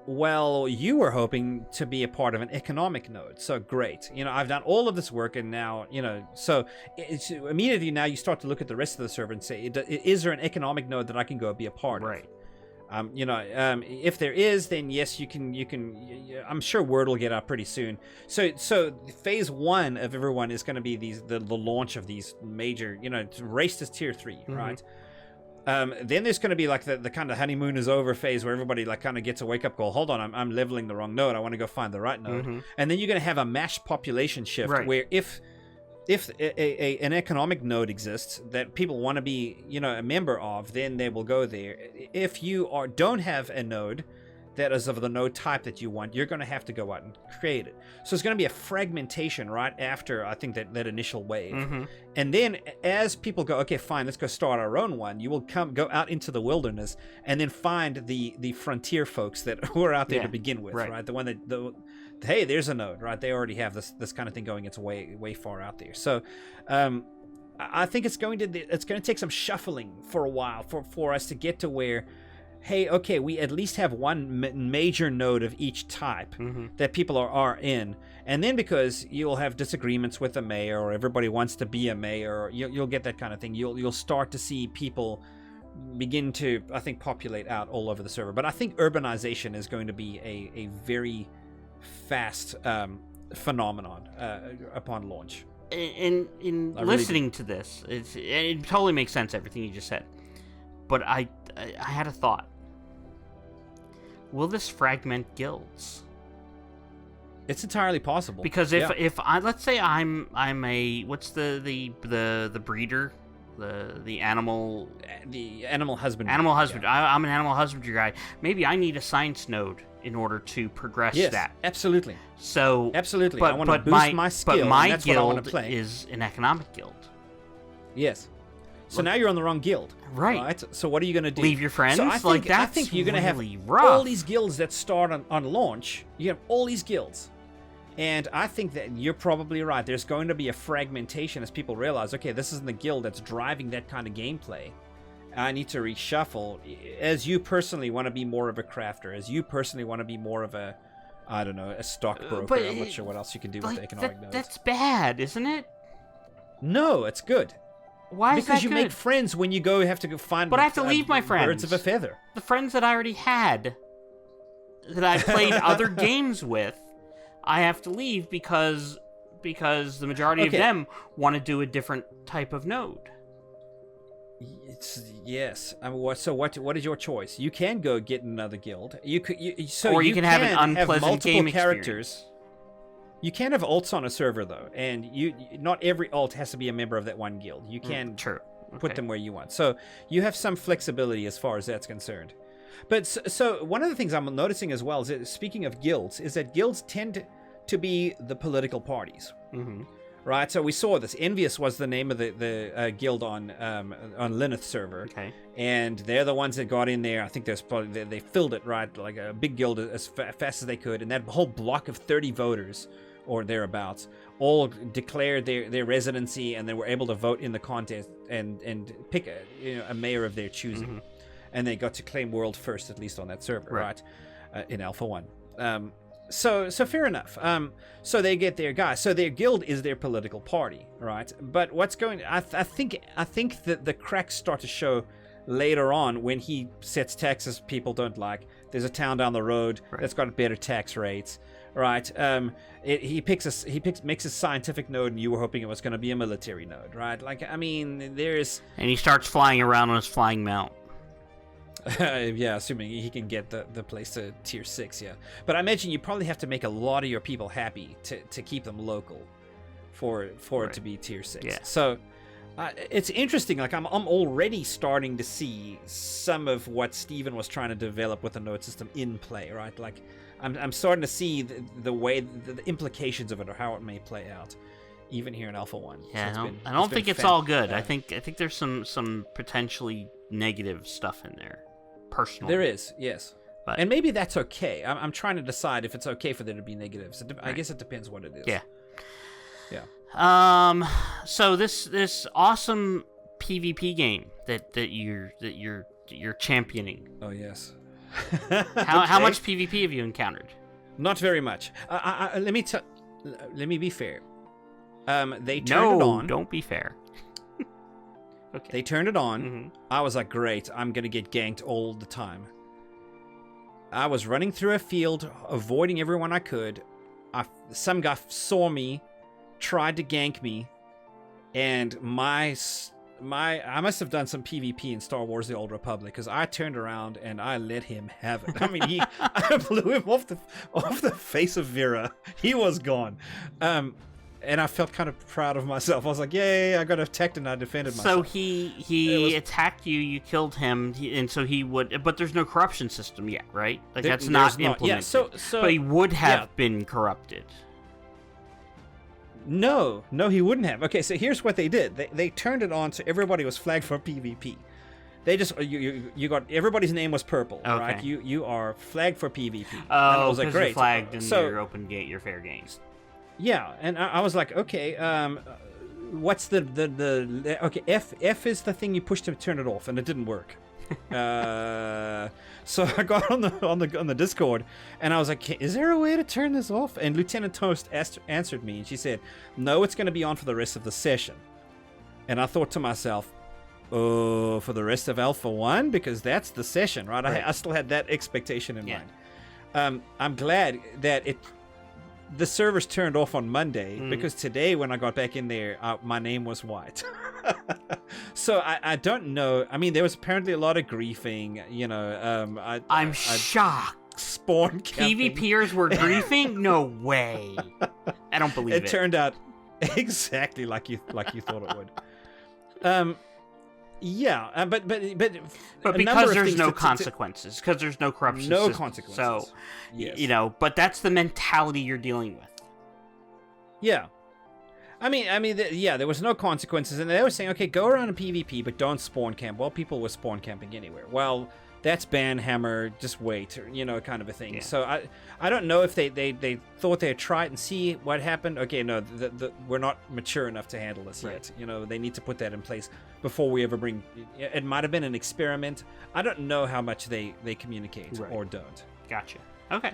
Well, you were hoping to be a part of an economic node, so great. I've done all of this work, and now, so it's immediately now you start to look at the rest of the server and say, is there an economic node that I can go be a part of? Right. If there is, then yes, you can. I'm sure word will get out pretty soon. So phase 1 of everyone is going to be the launch of these major, race to tier 3, right? Then there's going to be like the kind of honeymoon is over phase where everybody like kind of gets a wake up call. Hold on, I'm leveling the wrong node. I want to go find the right node. And then you're going to have a mashed population shift where if an economic node exists that people want to be a member of, then they will go there. If you don't have a node that is of the node type that you want, you're going to have to go out and create it. So it's going to be a fragmentation right after, I think, that initial wave. And then as people go, okay, fine, let's go start our own one, you will go out into the wilderness and then find the frontier folks who are out there to begin with, right? The one that, hey, there's a node, right? They already have this kind of thing going. It's way far out there. So I think it's going to take some shuffling for a while for us to get to where, hey, okay, we at least have one major node of each type that people are in. And then because you'll have disagreements with the mayor, or everybody wants to be a mayor, or you'll get that kind of thing. You'll start to see people begin to, I think, populate out all over the server. But I think urbanization is going to be a very fast phenomenon upon launch. In listening to this, it totally makes sense, everything you just said. But I had a thought. Will this fragment guilds? It's entirely possible. Because if I, let's say I'm a, what's the breeder, the animal husbandry. Animal husbandry. Yeah. I'm an animal husbandry guy. Maybe I need a science node in order to progress that. Absolutely. So absolutely. I want to boost my skill. But my that's guild what I want to play. is an economic guild. Yes. So now you're on the wrong guild. Right. So what are you going to do? Leave your friends? So I think you're going to have rough. all these guilds that start on launch. You have all these guilds. And I think that you're probably right. There's going to be a fragmentation as people realize, okay, this isn't the guild that's driving that kind of gameplay. I need to reshuffle. As you personally want to be more of a crafter, as you personally want to be more of a, I don't know, a stockbroker. I'm not sure what else you can do with the economic nodes. That's bad, isn't it? No, it's good. Why is that good? Because you make friends when you have to go find. But I have to leave my friends. Birds of a feather. The friends that I already had, that I played other games with, I have to leave because the majority of them want to do a different type of node. Yes. I mean, so what is your choice? You can go get another guild. You can have an unpleasant game characters. Experience. You can have alts on a server though, and not every alt has to be a member of that one guild. You can put them where you want. So you have some flexibility as far as that's concerned. But so one of the things I'm noticing as well is that, speaking of guilds, is that guilds tend to be the political parties. Mm-hmm. Right, so we saw this. Envious was the name of the guild on Lineth server. Okay. And they're the ones that got in there. I think there's probably they filled it, right, like a big guild as fast as they could. And that whole block of 30 voters or thereabouts all declared their residency, and they were able to vote in the contest and pick a mayor of their choosing. Mm-hmm. And they got to claim world first, at least on that server, right, in Alpha 1. So fair enough. So they get their guy. So their guild is their political party, right? But what's going? I think that the cracks start to show later on when he sets taxes people don't like. There's a town down the road that's got better tax rates, right? He makes a scientific node, and you were hoping it was going to be a military node, right? Like, I mean, there's. And he starts flying around on his flying mount. Yeah, assuming he can get the place to tier 6, yeah. But I imagine you probably have to make a lot of your people happy to keep them local for it to be tier 6. Yeah. So it's interesting. Like, I'm already starting to see some of what Steven was trying to develop with the node system in play, right? Like, I'm starting to see the way, the implications of it, or how it may play out, even here in Alpha 1. Yeah, so I don't think it's all good. I think there's some potentially negative stuff in there. Personally. There is, yes. But, and maybe that's okay. I'm trying to decide if it's okay for there to be negatives. I guess it depends what it is. Yeah. Yeah. So this awesome PvP game that you're championing. Oh yes. How much PvP have you encountered? Not very much. Let me be fair. They turned it on. Don't be fair. Okay. They turned it on. Mm-hmm. I was like, great, I'm going to get ganked all the time. I was running through a field, avoiding everyone I could. Some guy saw me, tried to gank me, and I must have done some PvP in Star Wars The Old Republic, because I turned around and I let him have it. I mean, I blew him off the face of Vera. He was gone. And I felt kind of proud of myself. I was like, yay, I got attacked and I defended myself. So he attacked you, you killed him, and so he would... But there's no corruption system yet, right? Like, that's not implemented. Yeah, so, but he would have been corrupted. No, he wouldn't have. Okay, so here's what they did. They turned it on so everybody was flagged for PvP. They just... You got... Everybody's name was purple, right? You are flagged for PvP. Oh, because you're flagged in your open gate, your fair games. Yeah, and I was like, okay, what's the okay, F is the thing you push to turn it off, and it didn't work. So I got on the Discord, and I was like, is there a way to turn this off? And Lieutenant Toast answered me, and she said, no, it's going to be on for the rest of the session. And I thought to myself, oh, for the rest of Alpha 1? Because that's the session, right? I still had that expectation in mind. I'm glad that the servers turned off on Monday, because today when I got back in there, my name was white. So I don't know. I mean, there was apparently a lot of griefing, I'm shocked. Spawn camping. PvPers were griefing? No way. I don't believe it. It turned out exactly like you thought it would. Yeah, but because there's no consequences, because there's no corruption system. No consequences. So, yes. But that's the mentality you're dealing with. Yeah. I mean, there was no consequences, and they were saying, okay, go around in PvP, but don't spawn camp. Well, people were spawn camping anywhere. Well, that's banhammer, just wait, kind of a thing. Yeah. So I don't know if they thought they'd try it and see what happened. Okay, no, we're not mature enough to handle this yet. They need to put that in place before we ever bring... It might have been an experiment. I don't know how much they communicate or don't. Gotcha. Okay.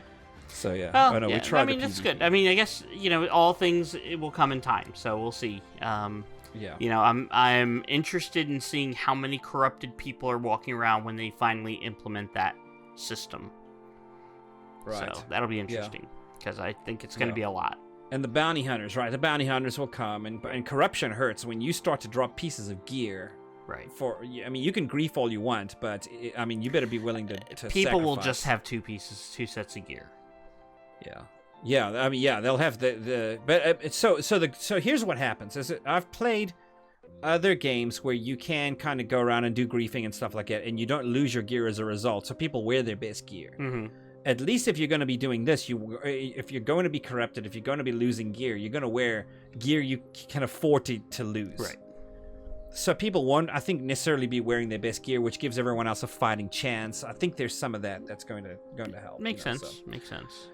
So, yeah. Well, we tried I mean, that's good. I mean, I guess, all things, it will come in time, so we'll see. I'm interested in seeing how many corrupted people are walking around when they finally implement that system. Right. So that'll be interesting, because I think it's going to be a lot. And the bounty hunters, right? The bounty hunters will come, and corruption hurts when you start to drop pieces of gear. Right. You can grief all you want, but you better be willing to people will sacrifice. just have two sets of gear. Yeah. They'll have the. But so here's what happens: is I've played other games where you can kind of go around and do griefing and stuff like that, and you don't lose your gear as a result. So people wear their best gear. Mm-hmm. At least if you're going to be doing this, if you're going to be corrupted, if you're going to be losing gear, you're going to wear gear you can afford to lose. Right. So people won't, I think, necessarily be wearing their best gear, which gives everyone else a fighting chance. I think there's some of that's going to help. Makes sense. So. Makes sense.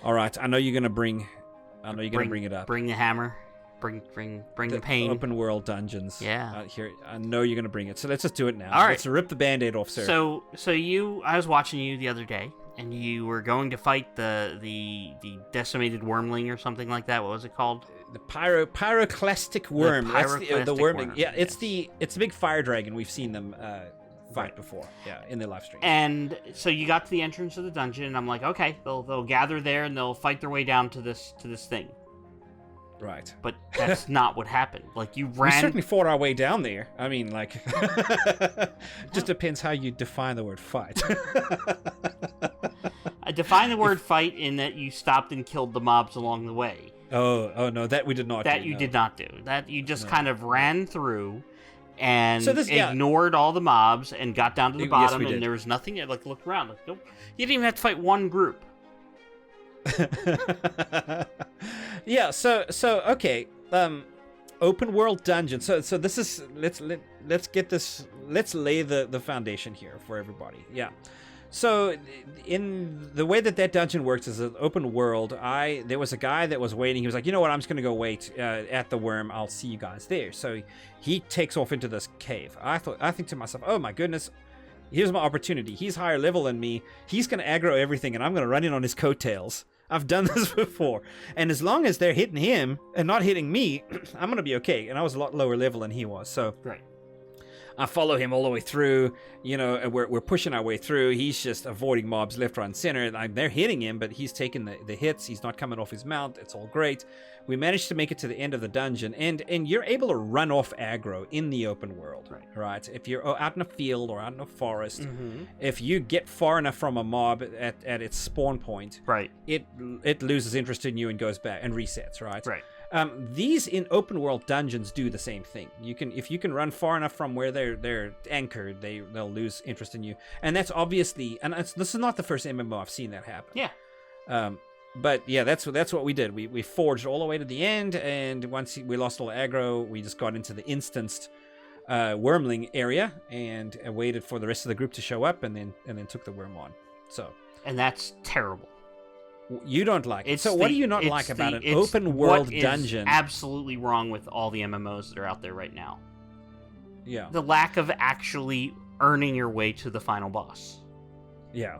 All right, I know you're going to bring it up. Bring the hammer. Bring the pain. Open world dungeons. Yeah. Here, I know you're going to bring it. So let's just do it now. All right. Let's rip the Band-Aid off, sir. So I was watching you the other day, and you were going to fight the decimated wormling or something like that. What was it called? The pyroclastic worm. That's the worm. worm. Yeah, it's yes. the big fire dragon. We've seen them fight before. Yeah, in their live stream. And so you got to the entrance of the dungeon, and I'm like, okay, they'll gather there and they'll fight their way down to this thing. Right. But that's not what happened. Like, you We ran. certainly fought our way down there. I mean, like, just depends how you define the word fight. I define the word fight in that you stopped and killed the mobs along the way. Oh no, that we did not. That do, you no. did not do. That you just kind of ran through and So this- yeah. ignored all the mobs and got down to the Yes, bottom, we and did. there was nothing. Like, looked around, like, nope. You didn't even have to fight one group. Yeah. So okay. Open world dungeon. So this is let's get this. Let's lay the foundation here for everybody. Yeah. So, in the way that dungeon works is an open world. There was a guy that was waiting. He was like, you know what? I'm just going to go wait at the worm. I'll see you guys there. So he takes off into this cave. I think to myself, oh my goodness, here's my opportunity. He's higher level than me. He's going to aggro everything, and I'm going to run in on his coattails. I've done this before. And as long as they're hitting him and not hitting me, I'm going to be okay. And I was a lot lower level than he was. So Right. I follow him all the way through, and we're pushing our way through. He's just avoiding mobs left, right, and center. They're hitting him, but he's taking the hits. He's not coming off his mount. It's all great. We managed to make it to the end of the dungeon, and you're able to run off aggro in the open world, right? If you're out in a field or out in a forest, if you get far enough from a mob at its spawn point, Right. it loses interest in you and goes back and resets, right? Right. These in open world dungeons do the same thing. If you can run far enough from where they're anchored, they'll lose interest in you. And that's obviously, this is not the first MMO I've seen that happen. Yeah. But yeah, that's what we did. We forged all the way to the end, and once we lost all the aggro, we just got into the instanced wormling area and waited for the rest of the group to show up, and then took the worm on. So. And that's terrible. You don't like it. So what do you not like about an open world dungeon? Absolutely wrong with all the MMOs that are out there right now. Yeah. The lack of actually earning your way to the final boss. Yeah.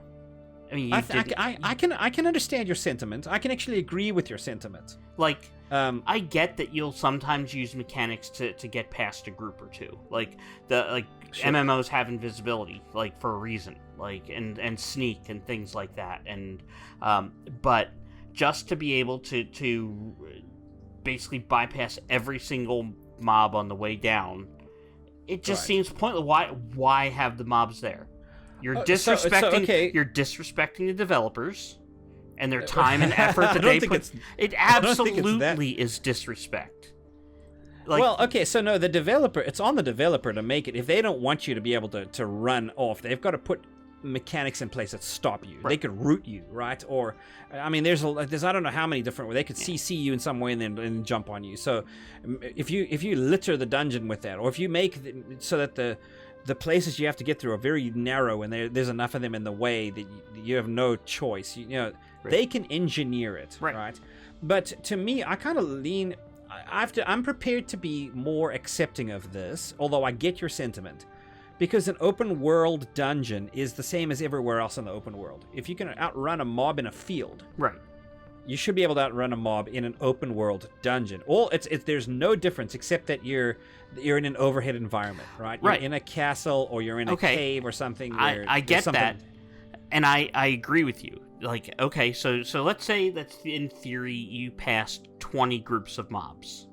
I mean, I can understand your sentiment. I can actually agree with your sentiment. Like, I get that you'll sometimes use mechanics to get past a group or two. Like Sure. MMOs have invisibility, like, for a reason, like, and sneak and things like that. And but just to be able to basically bypass every single mob on the way down, it just seems pointless. Why have the mobs there? You're disrespecting. You're disrespecting the developers and their time and effort that they put. It absolutely is disrespect. Like, well, okay, so no, it's on the developer to make it. If they don't want you to be able to run off, they've got to put mechanics in place that stop you. Right. They could root you, right? Or, I mean, there's I don't know how many different ways. They could CC you in some way and then jump on you. So if you litter the dungeon with that, or if you make so that the places you have to get through are very narrow and there's enough of them in the way that you have no choice. They can engineer it, right? But to me, I kind of lean. I'm prepared to be more accepting of this, although I get your sentiment, because an open world dungeon is the same as everywhere else in the open world. If you can outrun a mob in a field, right, you should be able to outrun a mob in an open world dungeon. There's no difference except that you're in an overhead environment, right? You're in a castle or you're in a cave or something. Where I get that, and I agree with you. Like, okay, so let's say that in theory you passed 20 groups of mobs.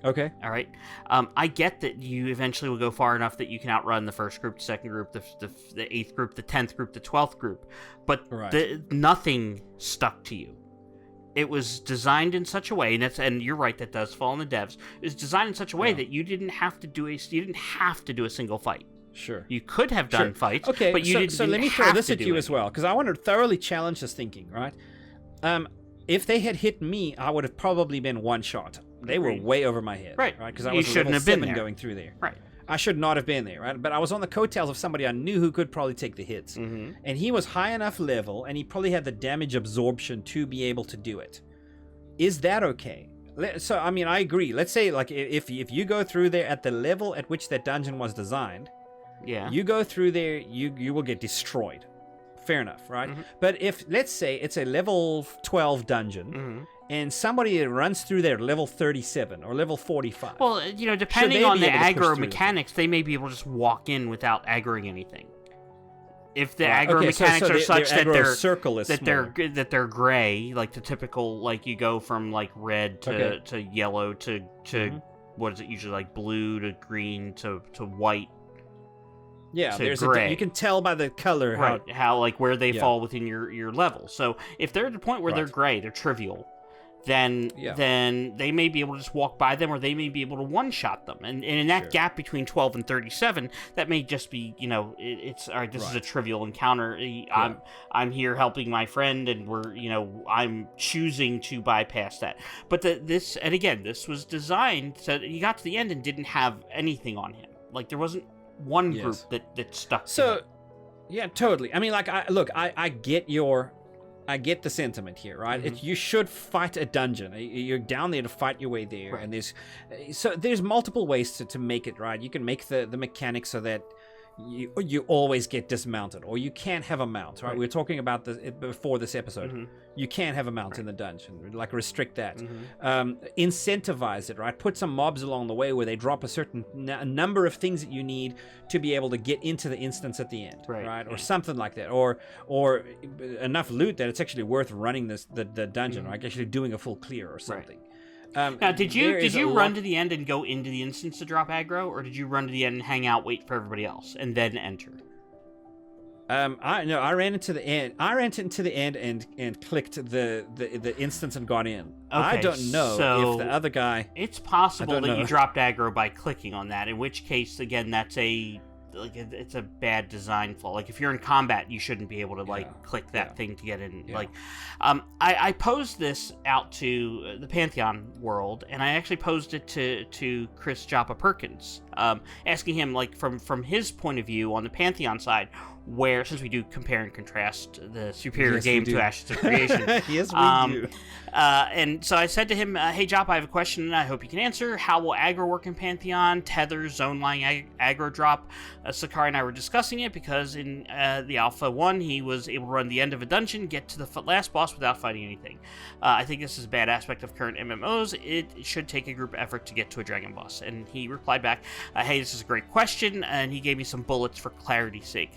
Okay. All right. I get that you eventually will go far enough that you can outrun the first group, the second group, the 8th group, the 10th group, the 12th group, but nothing stuck to you. it was designed in such a way, and you're right, that does fall on the devs. It was designed in such a way that you didn't have to do a single fight. Sure. You could have done fights, okay, but you didn't. So let me throw this at you as well, because I want to thoroughly challenge this thinking, right? If they had hit me, I would have probably been one shot. They were way over my head, right? Because I was level 7 going through there. Right. I should not have been there, right? But I was on the coattails of somebody I knew who could probably take the hits. And he was high enough level, and he probably had the damage absorption to be able to do it. Is that okay? So, I mean, I agree. Let's say, like, if you go through there at the level at which that dungeon was designed, you go through there, you will get destroyed. Fair enough, right? But if, let's say, it's a level 12 dungeon, and somebody runs through there level 37 or level 45. Well, depending on the aggro mechanics, they may be able to just walk in without aggroing anything. If the aggro mechanics are such that they're gray, like the typical, like you go from like red to yellow to what is it usually, like blue to green to white. Yeah, you can tell by the color how like where they fall within your level. So if they're at the point where they're gray, they're trivial, then they may be able to just walk by them, or they may be able to one-shot them. And in that gap between 12 and 37, that may just be, it's all right, this is a trivial encounter. I'm here helping my friend, and I'm choosing to bypass that. But this was designed so that you got to the end and didn't have anything on him. Like there wasn't one group that stuck. So, yeah, totally. I mean, like, I get the sentiment here, right? You should fight a dungeon. You're down there to fight your way there, and there's multiple ways to make it right. You can make the mechanics so that you always get dismounted, or you can't have a mount, right? We were talking about this before this episode. You can't have a mount in the dungeon, like restrict that. Incentivize it, right? Put some mobs along the way where they drop a certain number of things that you need to be able to get into the instance at the end, right? Or something like that, or enough loot that it's actually worth running the dungeon, like actually doing a full clear or something. Now, did you run to the end and go into the instance to drop aggro, or did you run to the end and hang out, wait for everybody else, and then enter? I ran into the end. I ran into the end and clicked the instance and got in. I don't know if the other guy. It's possible that you dropped aggro by clicking on that. In which case, again, that's it's a bad design flaw. Like if you're in combat, you shouldn't be able to click that thing to get in. I posed this out to the Pantheon world, and I actually posed it to Chris Joppa Perkins, asking him from his point of view on the Pantheon side, where, since we do compare and contrast the superior game to Ashes of Creation. Yes, we do. And so I said to him, hey, Jop, I have a question and I hope you can answer. How will aggro work in Pantheon? Tether, zone line aggro drop. Sechari and I were discussing it because in the Alpha 1, he was able to run the end of a dungeon, get to the last boss without fighting anything. I think this is a bad aspect of current MMOs. It should take a group effort to get to a dragon boss. And he replied back, hey, this is a great question. And he gave me some bullets for clarity's sake.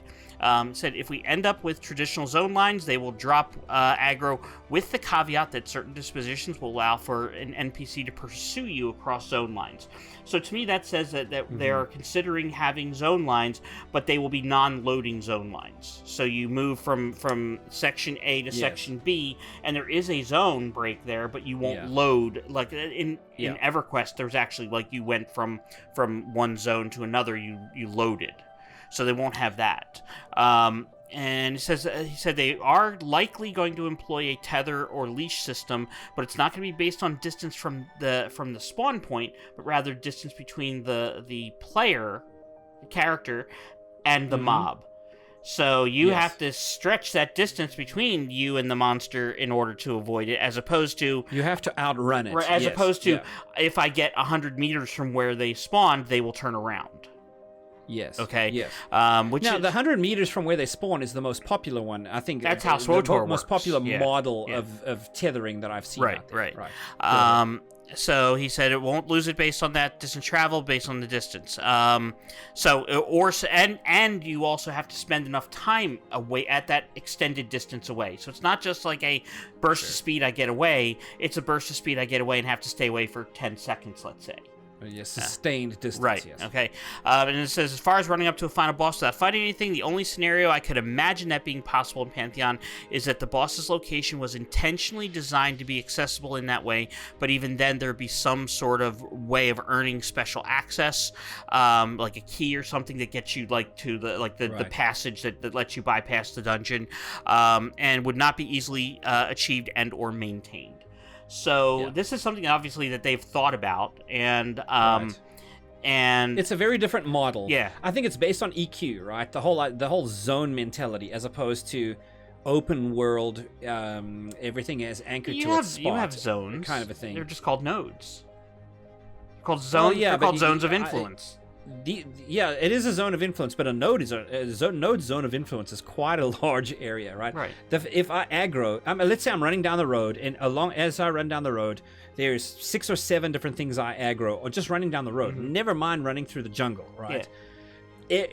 Said if we end up with traditional zone lines, they will drop aggro with the caveat that certain dispositions will allow for an NPC to pursue you across zone lines. So to me, that says that they are considering having zone lines, but they will be non-loading zone lines. So you move from section A to section B, and there is a zone break there, but you won't load. Like in EverQuest, there's actually you went from one zone to another, you loaded. So they won't have that. And he said they are likely going to employ a tether or leash system, but it's not going to be based on distance from the spawn point, but rather distance between the player, the character, and the mob. So you have to stretch that distance between you and the monster in order to avoid it, as opposed to... You have to outrun it. As opposed to, if I get 100 meters from where they spawned, they will turn around. Yes. Okay. Yes. The 100 meters from where they spawn is the most popular one. I think that's how SWTOR works. Most popular model of tethering that I've seen. Right. So he said it won't lose it based on that distance travel, based on the distance. And you also have to spend enough time away at that extended distance away. So it's not just like a burst of speed I get away. It's a burst of speed I get away and have to stay away for 10 seconds, let's say. Yes, sustained distance. Right, yes. okay. And it says, as far as running up to a final boss without fighting anything, the only scenario I could imagine that being possible in Pantheon is that the boss's location was intentionally designed to be accessible in that way, but even then there'd be some sort of way of earning special access, like a key or something that gets you to the passage that lets you bypass the dungeon, and would not be easily achieved and or maintained. So this is something obviously that they've thought about, and and it's a very different model. Yeah, I think it's based on EQ, right? The whole zone mentality, as opposed to open world. Everything is anchored to its spot. You have zones, kind of a thing. They're just called nodes. They're called zones. They're called zones of influence. It is a zone of influence, but a node is node's zone of influence is quite a large area, right? Right. If I aggro, let's say I'm running down the road, and as I run down the road, there's 6 or 7 different things I aggro, or just running down the road. Mm-hmm. Never mind running through the jungle, right? Yeah.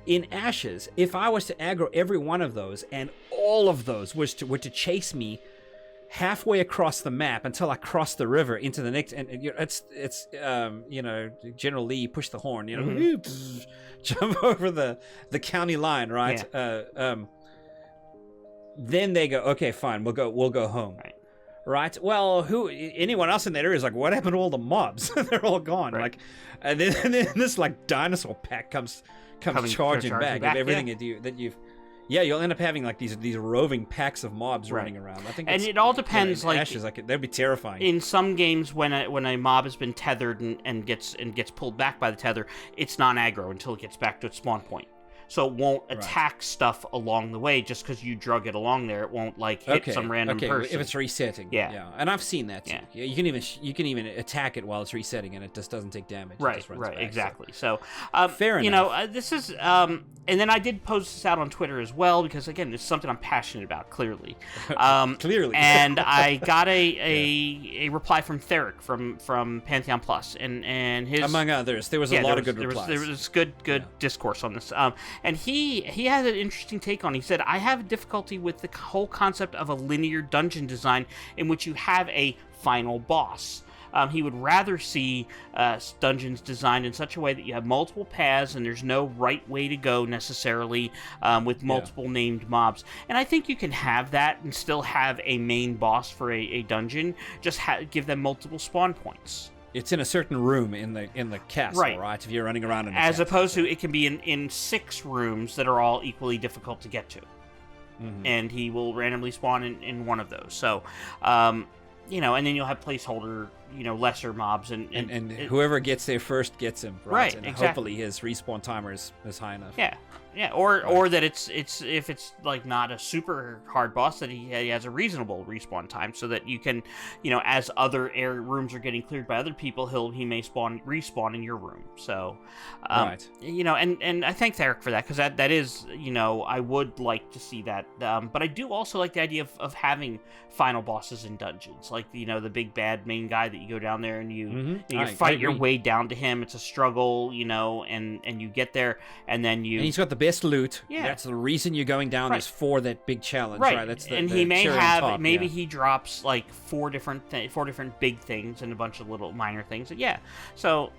In Ashes, if I was to aggro every one of those, and all of those were to chase me halfway across the map until I cross the river into the next, and it's General Lee push the horn, jump over the county line, right? Yeah. Then they go, okay, fine, we'll go home, right? Well, anyone else in that area is like, what happened to all the mobs? They're all gone, right. and then this dinosaur pack comes charging back of everything that you've. Yeah, you'll end up having these roving packs of mobs running around. I think, and it all depends. Ashes, that'd be terrifying. In some games, when a mob has been tethered and gets pulled back by the tether, it's non-aggro until it gets back to its spawn point. So it won't attack stuff along the way just because you drug it along there. It won't hit some random person. If it's resetting. Yeah. And I've seen that too. Yeah. You can even attack it while it's resetting, and it just doesn't take damage. Right. It just runs Right. back, Exactly. So, fair enough. This is and then I did post this out on Twitter as well because again, it's something I'm passionate about. Clearly. Clearly. And I got a reply from Theric from Pantheon Plus and his, among others, there was a lot of good replies. There was good discourse on this. And he had an interesting take on it. He said, I have difficulty with the whole concept of a linear dungeon design in which you have a final boss. He would rather see dungeons designed in such a way that you have multiple paths and there's no right way to go necessarily with multiple named mobs. And I think you can have that and still have a main boss for a dungeon. Just give them multiple spawn points. It's in a certain room in the castle, right? If you're running around in a as castle. Opposed to it can be in 6 rooms that are all equally difficult to get to. Mm-hmm. And he will randomly spawn in one of those. So, and then you'll have placeholder, lesser mobs and whoever gets there first gets him, right? And exactly. Hopefully his respawn timer is high enough. Yeah, or that it's if it's not a super hard boss, that he has a reasonable respawn time, so that you can, as other rooms are getting cleared by other people, he may respawn in your room. So, and I thank Theric for that because that is, I would like to see that, but I do also like the idea of having final bosses in dungeons, like the big bad main guy that you go down there and you fight your way down to him. It's a struggle, and you get there and then you. And he's got the best loot. Yeah. That's the reason you're going down is for that big challenge, right? That's he may have he drops 4 different big things and a bunch of little minor things. Yeah. So,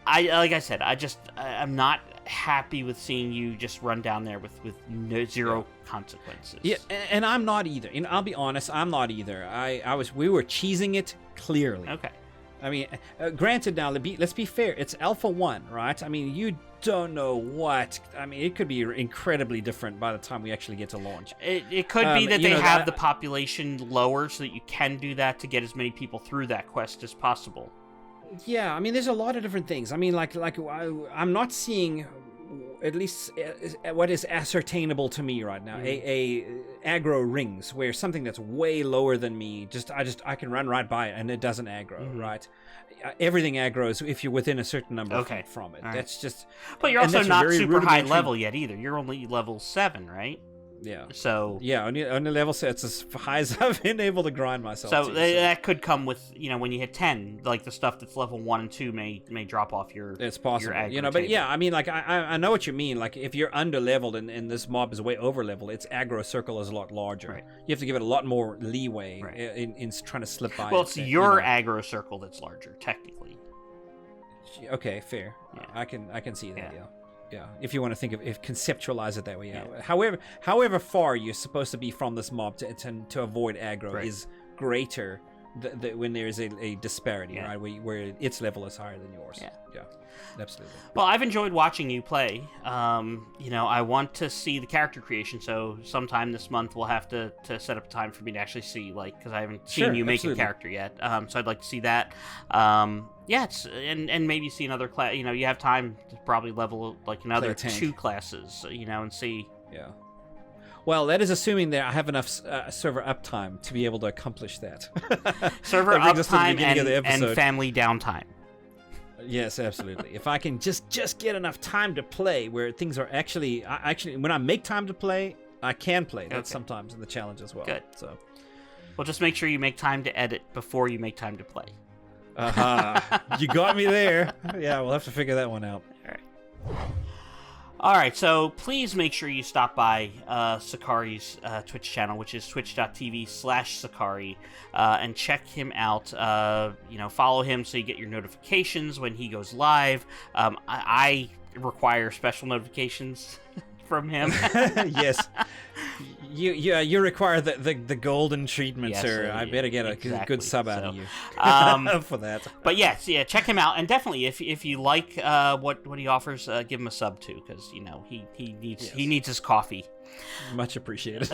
I'm not happy with seeing you just run down there with zero consequences. Yeah, and I'm not either. I'll be honest, I'm not either. We were cheesing it clearly. Okay. I mean, granted, now let's be fair. It's Alpha 1, right? I mean, you don't know what. I mean, it could be incredibly different by the time we actually get to launch. It could be that they have the population lower so that you can do that to get as many people through that quest as possible. Yeah, I mean, there's a lot of different things. I mean, I'm not seeing, at least what is ascertainable to me right now, a aggro rings, where something that's way lower than me, I can run right by it and it doesn't aggro, right? Everything aggroes if you're within a certain number from it. Right. That's just. But you're also not super high level yet either. You're only level 7, right? Yeah. So yeah, only level sets as high as I've been able to grind myself. So to, that could come with, when you hit 10, like the stuff that's level 1 and 2 may drop off your. It's possible, your aggro but table. yeah, I mean, like I know what you mean. Like if you're under leveled and this mob is way over leveled, its aggro circle is a lot larger. Right. You have to give it a lot more leeway Right. in trying to slip by. Well, it's your aggro circle that's larger, technically. Okay, fair. Yeah. I can see that. Yeah. Yeah. If you want to think of conceptualize it that way. Yeah. However far you're supposed to be from this mob to avoid aggro Right. is greater when there is a disparity, Yeah. right? Where its level is higher than yours. Yeah. Yeah. Absolutely. Well, I've enjoyed watching you play. I want to see the character creation, so sometime this month we'll have to set up time for me to actually see, because I haven't seen you make a character yet. So I'd like to see that. And maybe see another class. You have time to probably level another 2 classes. And see. Yeah. Well, that is assuming that I have enough server uptime to be able to accomplish that. Server that brings us to the uptime beginning of the and episode. family downtime. Yes, absolutely. If I can just get enough time to play, where things are actually when I make time to play, I can play. That's sometimes in the challenge as well. Good. So, Well, just make sure you make time to edit before you make time to play. You got me there. Yeah, we'll have to figure that one out. All right, so please make sure you stop by Sechari's Twitch channel, which is twitch.tv/Sechari, and check him out. Follow him so you get your notifications when he goes live. I require special notifications from him. Yes. You require the golden treatment, Yes, sir. I better get a good sub out of you for that. But yes, check him out, and definitely if you like what he offers, give him a sub too, because he needs his coffee. Much appreciated.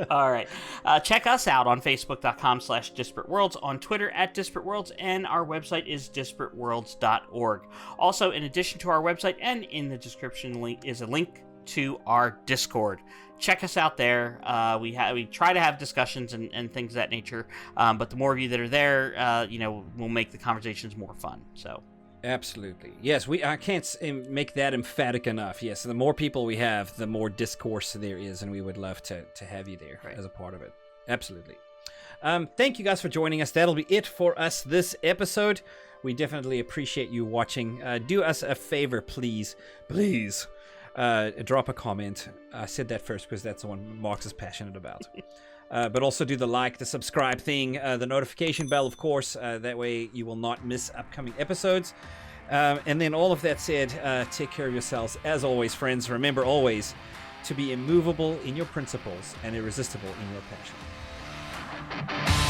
All right, check us out on Facebook.com/Disparate Worlds, on Twitter @Disparate Worlds, and our website is disparateworlds.org. Also, in addition to our website, and in the description link is a link to our Discord. Check us out there. We try to have discussions and things of that nature, but the more of you that are there, will make the conversations more fun. So, absolutely, yes. I can't make that emphatic enough. Yes, the more people we have, the more discourse there is, and we would love to have you there as a part of it. Absolutely. Thank you guys for joining us. That'll be it for us this episode. We definitely appreciate you watching. Do us a favor, please. Drop a comment. I said that first because that's the one Mox is passionate about. But also do the like, the subscribe thing, the notification bell, of course. That way you will not miss upcoming episodes. And then all of that said, take care of yourselves. As always, friends, remember always to be immovable in your principles and irresistible in your passion.